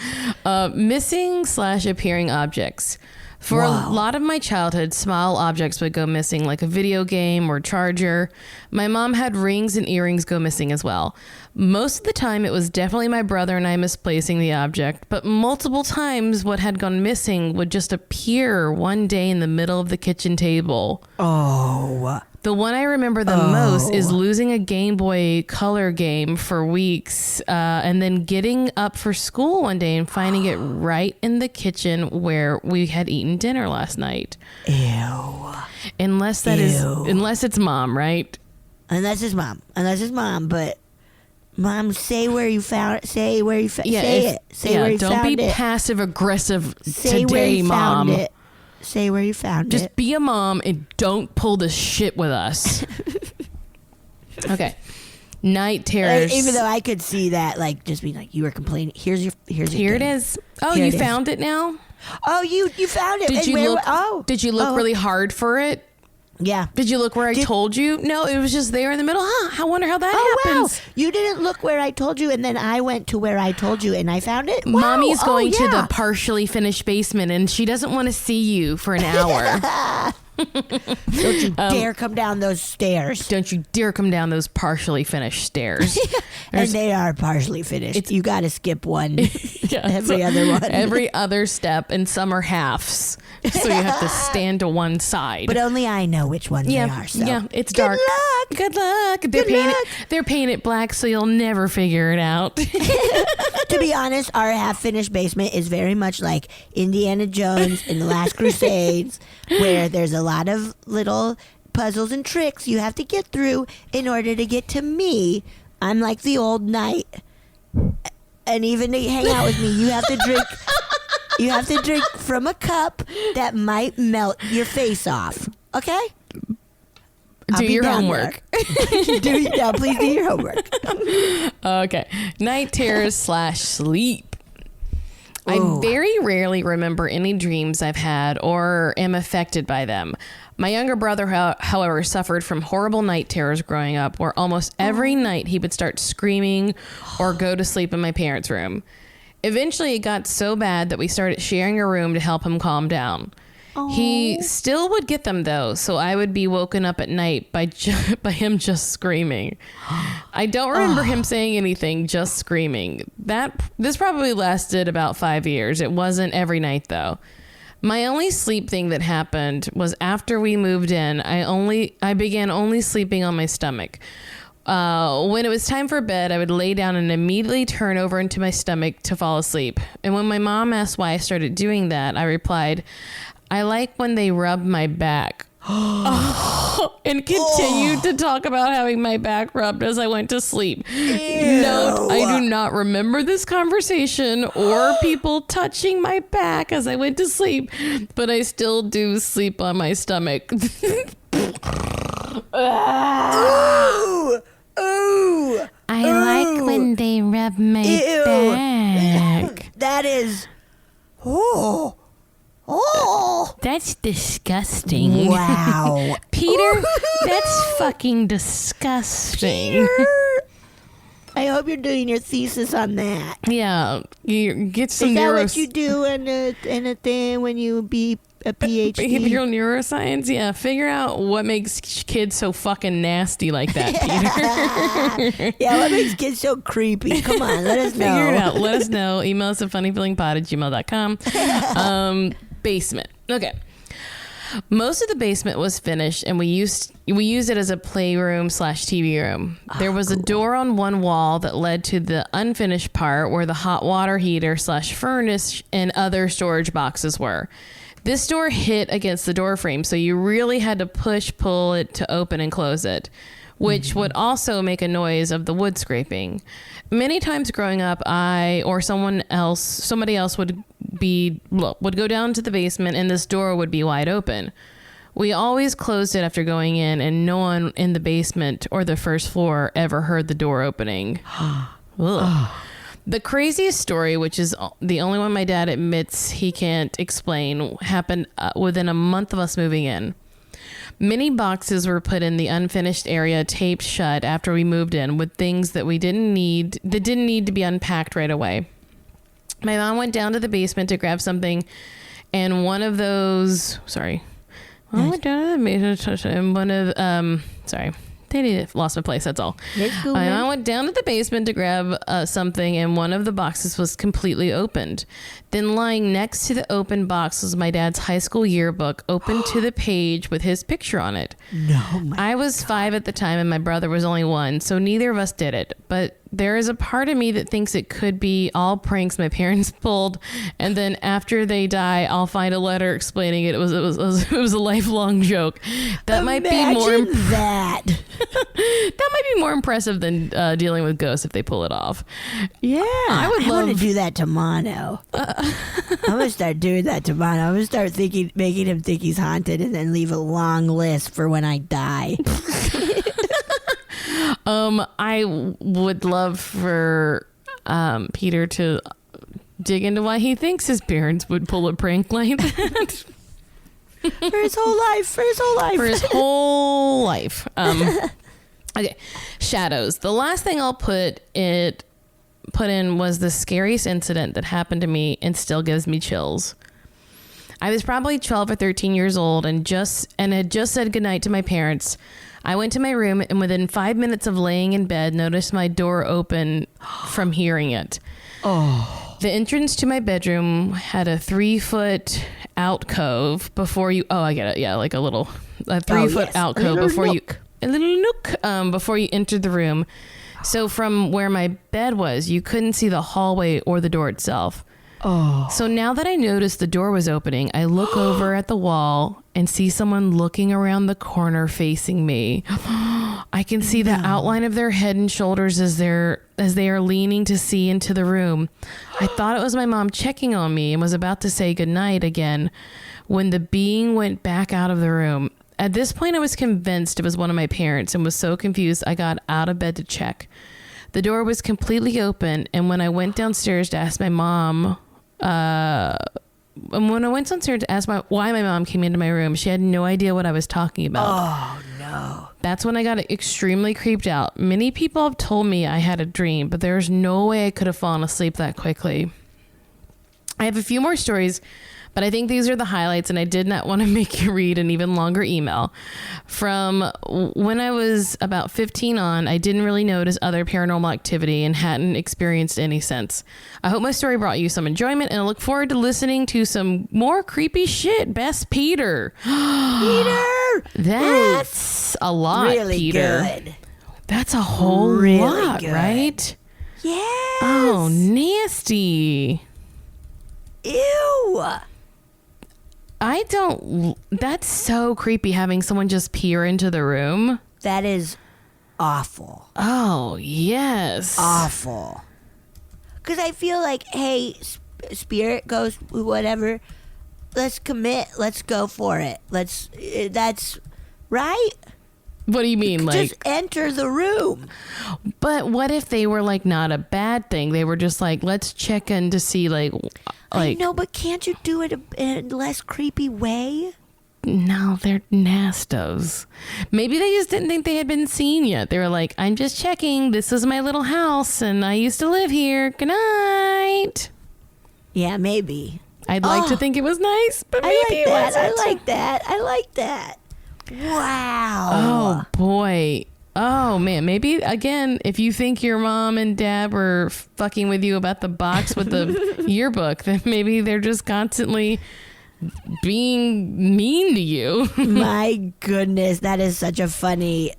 Missing / appearing objects. For a lot of my childhood, small objects would go missing, like a video game or charger. My mom had rings and earrings go missing as well. Most of the time, it was definitely my brother and I misplacing the object, but multiple times what had gone missing would just appear one day in the middle of the kitchen table. Oh. The one I remember the most is losing a Game Boy Color game for weeks, and then getting up for school one day and finding it right in the kitchen where we had eaten dinner last night. Ew. Unless it's mom, right? Unless it's mom, but mom, say where you found it. Say where you found it. Say where you found it. Don't be passive aggressive today, where you mom. Found it. Say where you found Just it. Just be a mom and don't pull this shit with us. Okay. Night terrors. Even though I could see that, like, just being like, you were complaining. Here it is. Oh, you found it now? Oh, you found it. Did you look really hard for it? Yeah. Did you look where I told you? No, it was just there in the middle. I wonder how that happens. Wow. You didn't look where I told you, and then I went to where I told you, and I found it. Wow. Mommy's going to the partially finished basement, and she doesn't want to see you for an hour. Don't you dare come down those stairs. Don't you dare come down those partially finished stairs. And they are partially finished. You got to skip one. Other one. Every other step, and some are halves. So you have to stand to one side. But only I know which ones they are. So. Yeah, it's dark. Good luck. They're painted black, so you'll never figure it out. To be honest, our half-finished basement is very much like Indiana Jones in The Last Crusades, where there's a lot of little puzzles and tricks you have to get through in order to get to me. I'm like the old knight. And even to hang out with me, you have to drink... You have to drink from a cup that might melt your face off. Okay? Do your homework. Please do your homework. Okay. Night terrors / sleep. I very rarely remember any dreams I've had or am affected by them. My younger brother, however, suffered from horrible night terrors growing up, where almost every night he would start screaming or go to sleep in my parents' room. Eventually, it got so bad that we started sharing a room to help him calm down. He still would get them, though, so I would be woken up at night by him just screaming. I don't remember him saying anything, just screaming. This probably lasted about 5 years. It wasn't every night, though. My only sleep thing that happened was after we moved in, I began only sleeping on my stomach. When it was time for bed, I would lay down and immediately turn over into my stomach to fall asleep. And when my mom asked why I started doing that, I replied, I like when they rub my back. And continued to talk about having my back rubbed as I went to sleep. Ew. Note, I do not remember this conversation or people touching my back as I went to sleep, but I still do sleep on my stomach. Ooh. I like when they rub my back. That is... That's disgusting. Wow. Peter, that's fucking disgusting. Peter, I hope you're doing your thesis on that. Yeah. You get some Is that what you do in a thing when you be a PhD? Behavioral neuroscience? Yeah. Figure out what makes kids so fucking nasty like that, Peter. Yeah, what makes kids so creepy? Come on, let us know. Figure it out. Let us know. Email us at funnyfeelingpod@gmail.com. Basement. Okay. Most of the basement was finished, and we used it as a playroom / TV room. There was a door on one wall that led to the unfinished part where the hot water heater / furnace and other storage boxes were. This door hit against the door frame, so you really had to pull it to open and close it, which would also make a noise of the wood scraping. Many times growing up, I or somebody else would go down to the basement and this door would be wide open. We always closed it after going in, and no one in the basement or the first floor ever heard the door opening. The craziest story, which is the only one my dad admits he can't explain, happened within a month of us moving in. Many boxes were put in the unfinished area, taped shut after we moved in, with things that didn't need to be unpacked right away. My mom went down to the basement to grab something And one of those, sorry. I went down to the and one of, sorry. They lost my place, that's all. Cool, I went down to the basement to grab something, and one of the boxes was completely opened. Then lying next to the open box was my dad's high school yearbook, open to the page with his picture on it. No, I was 5 at the time, and my brother was only 1, so neither of us did it. But there is a part of me that thinks it could be all pranks my parents pulled, and then after they die, I'll find a letter explaining it. It was a lifelong joke. That might be more. That That might be more impressive than dealing with ghosts if they pull it off. Yeah, I would love to do that to Mono. I'm gonna start doing that to Mono. I'm gonna start making him think he's haunted, and then leave a long list for when I die. I would love for Peter to dig into why he thinks his parents would pull a prank like that. For his whole life. For his whole life. Okay, shadows. The last thing I'll put in was the scariest incident that happened to me and still gives me chills. I was probably 12 or 13 years old and had just said goodnight to my parents. I went to my room and within 5 minutes of laying in bed, noticed my door open from hearing it. Oh. The entrance to my bedroom had a 3-foot alcove before you. Oh, I get it. Yeah, like a 3-foot alcove before nook. A little nook before you entered the room. So from where my bed was, you couldn't see the hallway or the door itself. Oh. So now that I noticed the door was opening, I look over at the wall and see someone looking around the corner facing me. I can see the outline of their head and shoulders as they are leaning to see into the room. I thought it was my mom checking on me and was about to say goodnight again when the being went back out of the room. At this point, I was convinced it was one of my parents and was so confused I got out of bed to check. The door was completely open, and when I went downstairs to ask my mom, why my mom came into my room, she had no idea what I was talking about. Oh, no. That's when I got extremely creeped out. Many people have told me I had a dream, but there's no way I could have fallen asleep that quickly. I have a few more stories, but I think these are the highlights, and I did not want to make you read an even longer email. From when I was about 15 on, I didn't really notice other paranormal activity and hadn't experienced any since. I hope my story brought you some enjoyment, and I look forward to listening to some more creepy shit. Best, Peter. Peter! That's a lot, really Peter. Good. That's a whole really lot, good. right? Yes. Oh, nasty. Ew. That's so creepy having someone just peer into the room. That is awful. Oh, yes. Awful. Because I feel like, hey, spirit, ghost, whatever, let's commit. Let's go for it. That's right. What do you mean? Like, just enter the room. But what if they were like not a bad thing? They were just like, let's check in to see I know, but can't you do it in a less creepy way? No, they're nastos. Maybe they just didn't think they had been seen yet. They were like, I'm just checking. This is my little house, and I used to live here. Good night. Yeah, maybe. I'd like to think it was nice, but maybe it wasn't. I like that. Wow. Oh, boy. Oh, man. Maybe, again, if you think your mom and dad were fucking with you about the box with the yearbook, then maybe they're just constantly being mean to you. My goodness, that is such a funny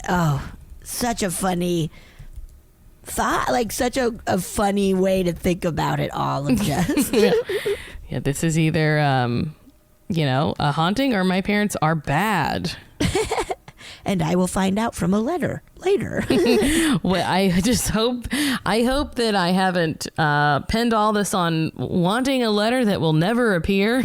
thought, like such a funny way to think about it all of just. Yeah, this is either, a haunting or my parents are bad. And I will find out from a letter later. Well, I hope that I haven't penned all this on wanting a letter that will never appear.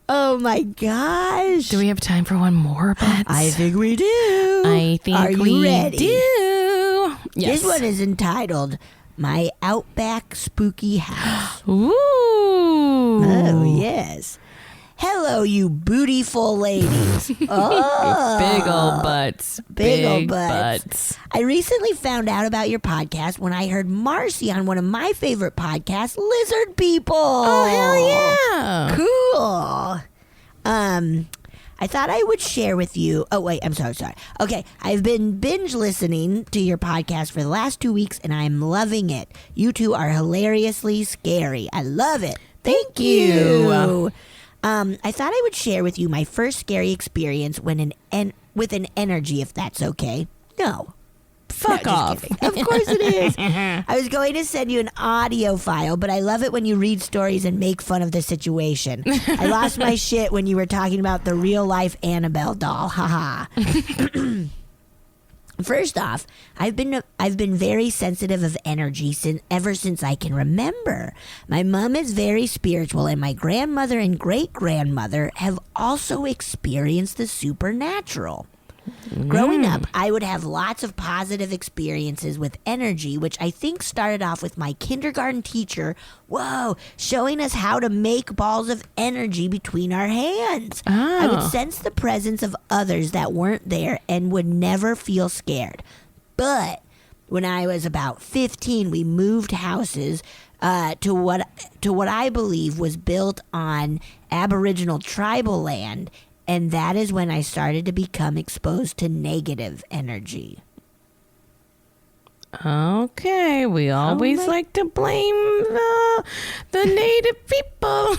Oh my gosh. Do we have time for one more, Bets? I think we do. Are you ready? Do. Yes. This one is entitled My Outback Spooky House. Ooh. Oh, yes. Hello, you bootyful ladies. Oh, Big old butts. Big old butts. I recently found out about your podcast when I heard Marcy on one of my favorite podcasts, Lizard People. Oh, hell yeah. Cool. I thought I would share with you. Oh, wait, I'm sorry. Okay, I've been binge listening to your podcast for the last 2 weeks, and I'm loving it. You two are hilariously scary. I love it. Thank you. I thought I would share with you my first scary experience with an energy, if that's okay. No. Fuck off. Of course it is. I was going to send you an audio file, but I love it when you read stories and make fun of the situation. I lost my shit when you were talking about the real life Annabelle doll. Haha. First off, I've been very sensitive of energy ever since I can remember. My mom is very spiritual, and my grandmother and great-grandmother have also experienced the supernatural. Growing up, I would have lots of positive experiences with energy, which I think started off with my kindergarten teacher, showing us how to make balls of energy between our hands. Oh. I would sense the presence of others that weren't there and would never feel scared. But when I was about 15, we moved houses to what I believe was built on Aboriginal tribal land, and that is when I started to become exposed to negative energy. Okay, we always like to blame the native people.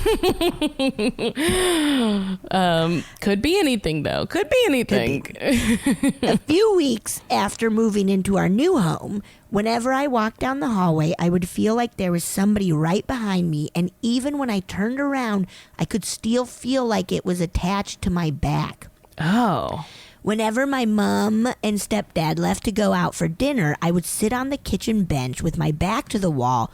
Could be anything, though. Could be anything. A few weeks after moving into our new home, whenever I walked down the hallway, I would feel like there was somebody right behind me, and even when I turned around, I could still feel like it was attached to my back. Oh. Whenever my mom and stepdad left to go out for dinner, I would sit on the kitchen bench with my back to the wall,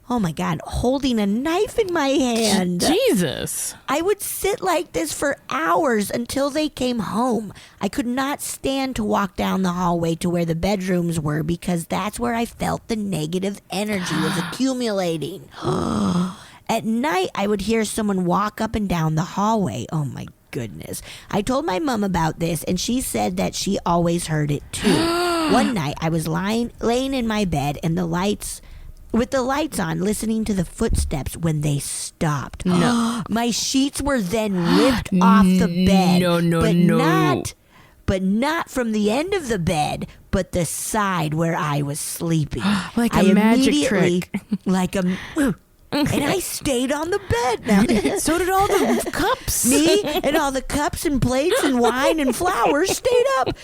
oh my God, holding a knife in my hand. Jesus. I would sit like this for hours until they came home. I could not stand to walk down the hallway to where the bedrooms were because that's where I felt the negative energy was accumulating. At night, I would hear someone walk up and down the hallway. Oh my goodness. I told my mom about this, and she said that she always heard it too. One night, I was laying in my bed and with the lights on, listening to the footsteps when they stopped. No. My sheets were then ripped off the bed. No. But not from the end of the bed, but the side where I was sleeping. Like a magic trick. And I stayed on the bed now. So did all the cups. Me and all the cups and plates and wine and flowers stayed up.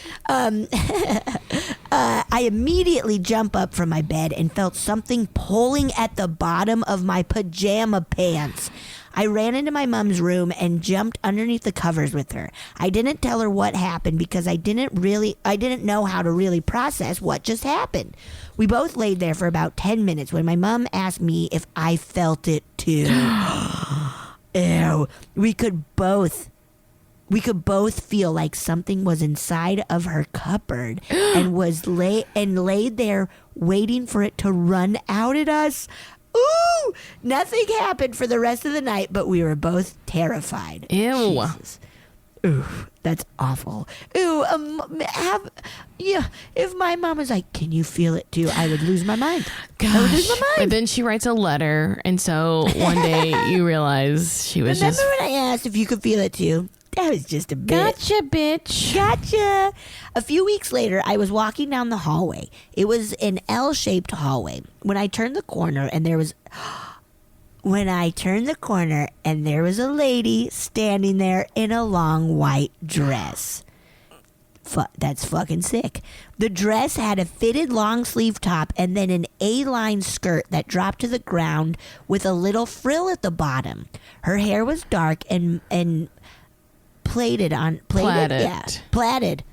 I immediately jumped up from my bed and felt something pulling at the bottom of my pajama pants. I ran into my mom's room and jumped underneath the covers with her. I didn't tell her what happened because I didn't know how to really process what just happened. We both laid there for about 10 minutes when my mom asked me if I felt it too. Ew. We could both feel like something was inside of her cupboard and laid there waiting for it to run out at us. Ooh! Nothing happened for the rest of the night, but we were both terrified. Ew. Jesus. Ooh, that's awful. Ooh, if my mom was like, "Can you feel it too?" I would lose my mind. Gosh. I would lose my mind. But then she writes a letter, and so one day you realize she was Remember when I asked if you could feel it too? That was just a bit. Gotcha, bitch. Gotcha. A few weeks later, I was walking down the hallway. It was an L-shaped hallway. When I turned the corner, and there was a lady standing there in a long white dress. That's fucking sick. The dress had a fitted long sleeve top and then an A-line skirt that dropped to the ground with a little frill at the bottom. Her hair was dark and plaited. Yeah, plaited.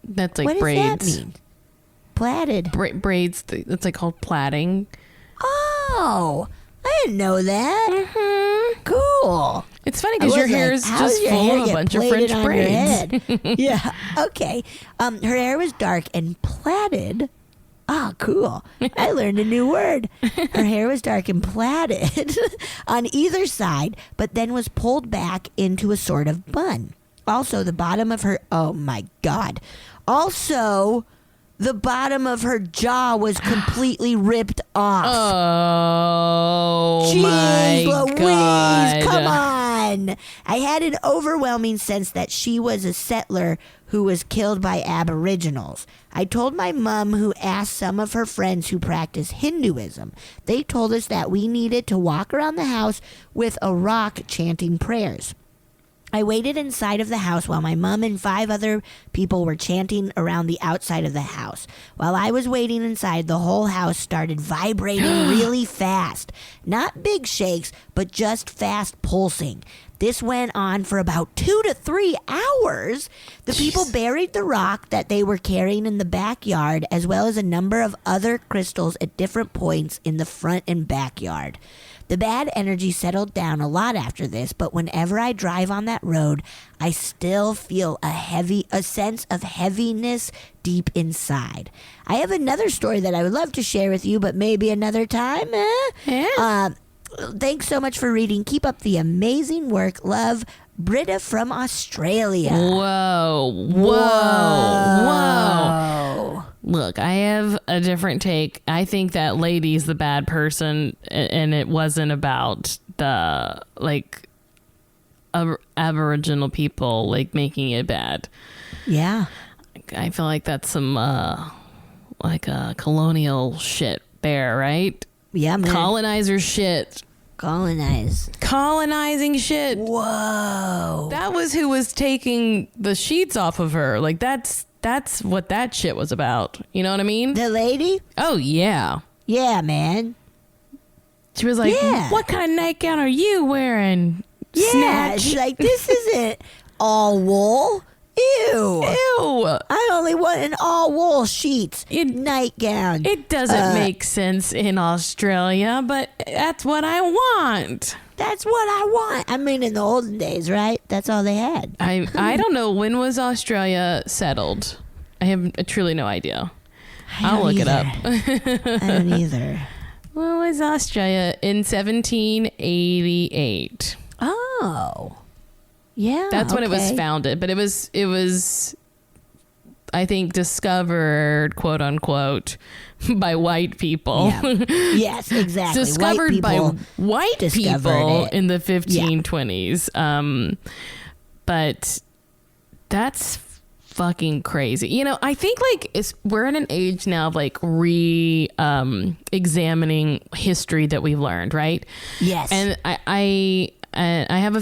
That's like what braids. What does that mean? Plaited. Braids. That's like called plaiting. Oh, I didn't know that. Mm-hmm. Cool. It's funny because your hair is just full of a bunch of French braids. Yeah. Okay. Her hair was dark and plaited. Oh, cool. I learned a new word. Her hair was dark and plaited on either side, but then was pulled back into a sort of bun. Also, the bottom of her... Oh, my God. Also, the bottom of her jaw was completely ripped off. Oh, Jeez, my Louise, God. come on. I had an overwhelming sense that she was a settler who was killed by aboriginals. I told my mom, who asked some of her friends who practice Hinduism. They told us that we needed to walk around the house with a rock chanting prayers. I waited inside of the house while my mom and 5 other people were chanting around the outside of the house. While I was waiting inside, the whole house started vibrating really fast. Not big shakes, but just fast pulsing. This went on for about 2 to 3 hours. The people buried the rock that they were carrying in the backyard, as well as a number of other crystals at different points in the front and backyard. The bad energy settled down a lot after this, but whenever I drive on that road, I still feel a sense of heaviness deep inside. I have another story that I would love to share with you, but maybe another time. Yeah. Thanks so much for reading. Keep up the amazing work. Love, Britta from Australia. Whoa. Look, I have a different take. I think that lady's the bad person, and it wasn't about the, like, Aboriginal people, like, making it bad. Yeah. I feel like that's some, colonial shit there, right? Yeah, man. Colonizer shit. Colonizing shit. Whoa. That was who was taking the sheets off of her. Like, that's what that shit was about. You know what I mean? The lady? Oh, yeah. Yeah, man. She was like, Yeah. what kind of nightgown are you wearing? Yeah. Snatch. She's like, this isn't all wool. Ew. I only want an all wool sheet nightgown. It doesn't make sense in Australia, but that's what I want. That's what I want. I mean, in the olden days, right? That's all they had. I don't know. When was Australia settled? I have truly no idea. I'll look it up. I don't either. When was Australia? In 1788. Oh. Yeah. That's when it was founded, but it was I think discovered, quote unquote, by white people. Yeah. Yes, exactly. Discovered by white people in the 1520s. Yeah. But that's fucking crazy. You know, I think like we're in an age now of like examining history that we've learned, right? Yes. And I have a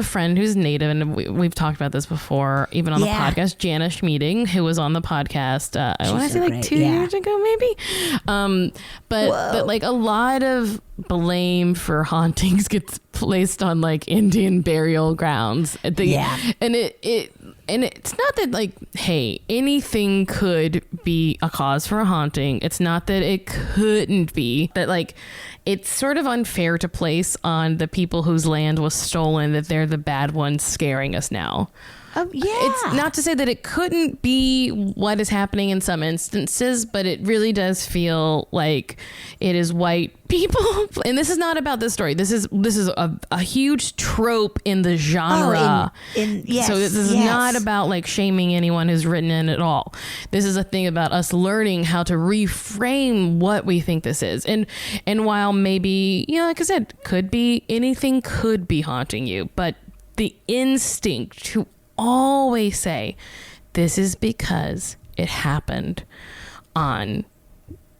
friend who's Native, and we've talked about this before, even on the podcast. Jana Schmieding, who was on the podcast, I want to say like 2 years ago, maybe. But like a lot of blame for hauntings gets placed on like Indian burial grounds. And it's not that like, hey, anything could be a cause for a haunting. It's not that it couldn't be, but like, it's sort of unfair to place on the people whose land was stolen that they're the bad ones scaring us now. Oh, yeah. It's not to say that it couldn't be what is happening in some instances, but it really does feel like it is white people. And this is not about this story. This is a huge trope in the genre. So this is not about like shaming anyone who's written in at all. This is a thing about us learning how to reframe what we think this is. And while maybe, you know, like I said, anything could be haunting you, but the instinct to always say this is because it happened on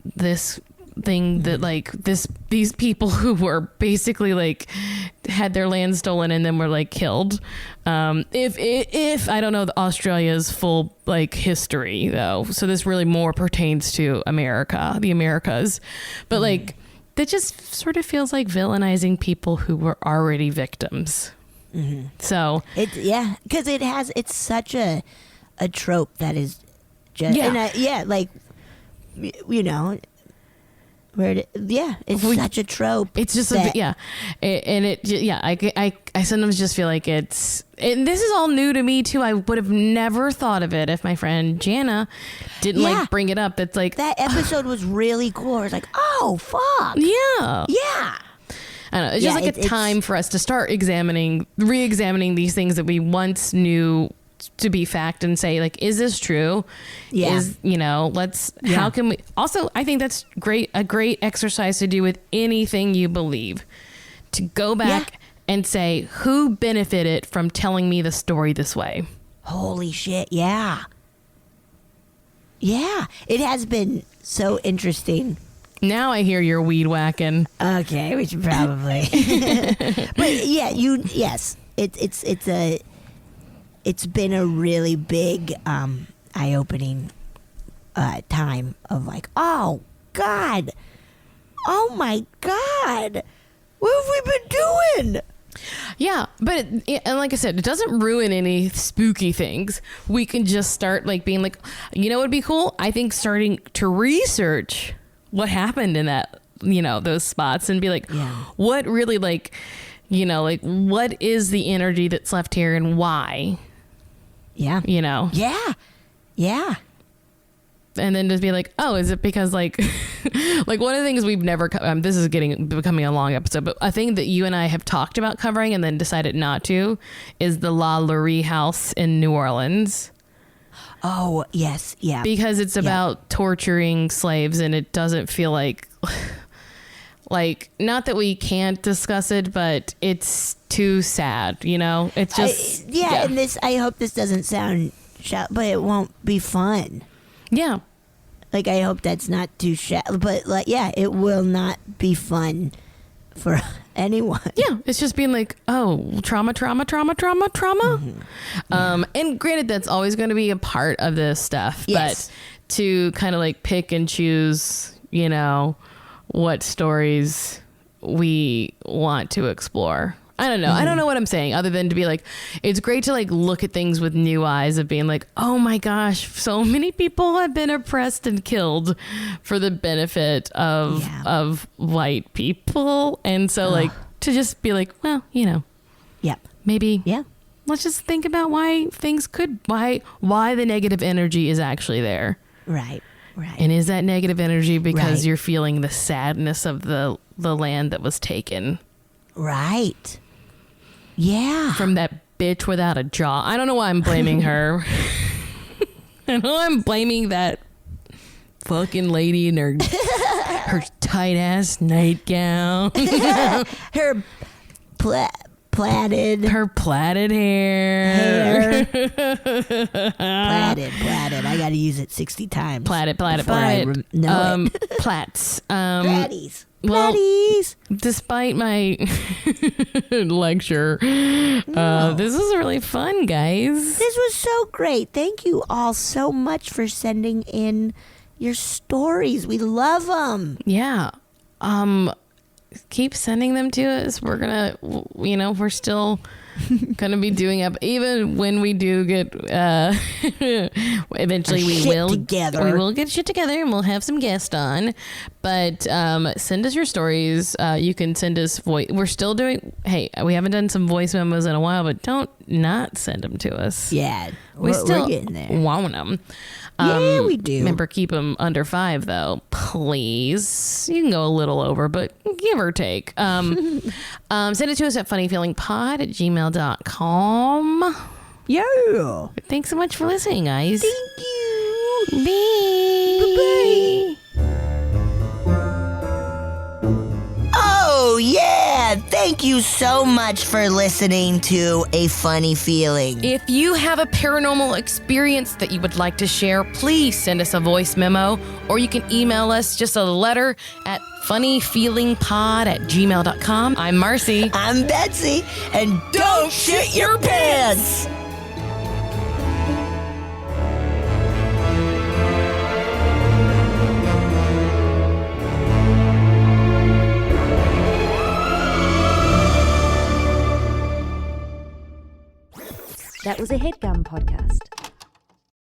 this thing that like these people who were basically like had their land stolen and then were like killed. If I don't know Australia's full like history though, so this really more pertains to the Americas, but like that just sort of feels like villainizing people who were already victims. Mm-hmm. So because it's such a trope that is just like, you know, It's such a trope. It's just I sometimes just feel like and this is all new to me too. I would have never thought of it if my friend Jana didn't like bring it up. It's like that episode was really cool. It's like, oh fuck. Yeah. Yeah. I don't know. It's just like a time for us to start re-examining these things that we once knew to be fact and say, like, is this true? Yeah. How can we also, I think that's a great exercise to do with anything you believe, to go back and say, who benefited from telling me the story this way? Holy shit. Yeah. Yeah. It has been so interesting. Now I hear you're weed whacking. Okay. We should probably, but yeah, it's been a really big, eye-opening time of like, oh God, oh my God, what have we been doing? Yeah, but and like I said, it doesn't ruin any spooky things. We can just start like being like, you know what would be cool? I think starting to research what happened in that, those spots and be like, what really what is the energy that's left here and why? Yeah. Yeah. Yeah. And then just be like, oh, is it because like one of the things we've never this is becoming a long episode, but a thing that you and I have talked about covering and then decided not to is the La Lurie house in New Orleans. Oh, yes. Yeah. Because it's about torturing slaves, and it doesn't feel like not that we can't discuss it, but it's too sad, it's just and I hope this doesn't sound but it won't be fun. Yeah. Like, I hope that's not too but it will not be fun for anyone. Yeah, it's just being like, oh, trauma. Mm-hmm. And granted, that's always going to be a part of this stuff, but to kind of like pick and choose, what stories we want to explore. I don't know. I don't know what I'm saying other than to be like, it's great to like look at things with new eyes of being like, oh my gosh, so many people have been oppressed and killed for the benefit of white people. And so like to just be like, well, maybe let's just think about why the negative energy is actually there. Right. And is that negative energy because you're feeling the sadness of the land that was taken? Right. Yeah. From that bitch without a jaw. I don't know why I'm blaming her. I know I'm blaming that fucking lady in her tight ass nightgown. Her plaited hair. Plaited. I got to use it 60 times. Plaited. Plats. Platties. Well, despite my lecture, this was really fun, guys. This was so great. Thank you all so much for sending in your stories. We love them. Yeah. Keep sending them to us. We're gonna, we're still gonna be doing up even when we do get eventually we will get shit together and we'll have some guests on, but send us your stories. You can send us we're still doing, we haven't done some voice memos in a while, but don't not send them to us. We're still getting there. Want them. We do. Remember, keep them under 5 though, please. You can go a little over, but give or take. Send it to us at funnyfeelingpod@gmail.com. Yeah. Thanks so much for listening, guys. Thank you. Bye. Bye-bye. Oh, yeah! Thank you so much for listening to A Funny Feeling. If you have a paranormal experience that you would like to share, please send us a voice memo, or you can email us just a letter at funnyfeelingpod@gmail.com. I'm Marcy. I'm Betsy. And don't shit your pants! That was a HeadGum podcast.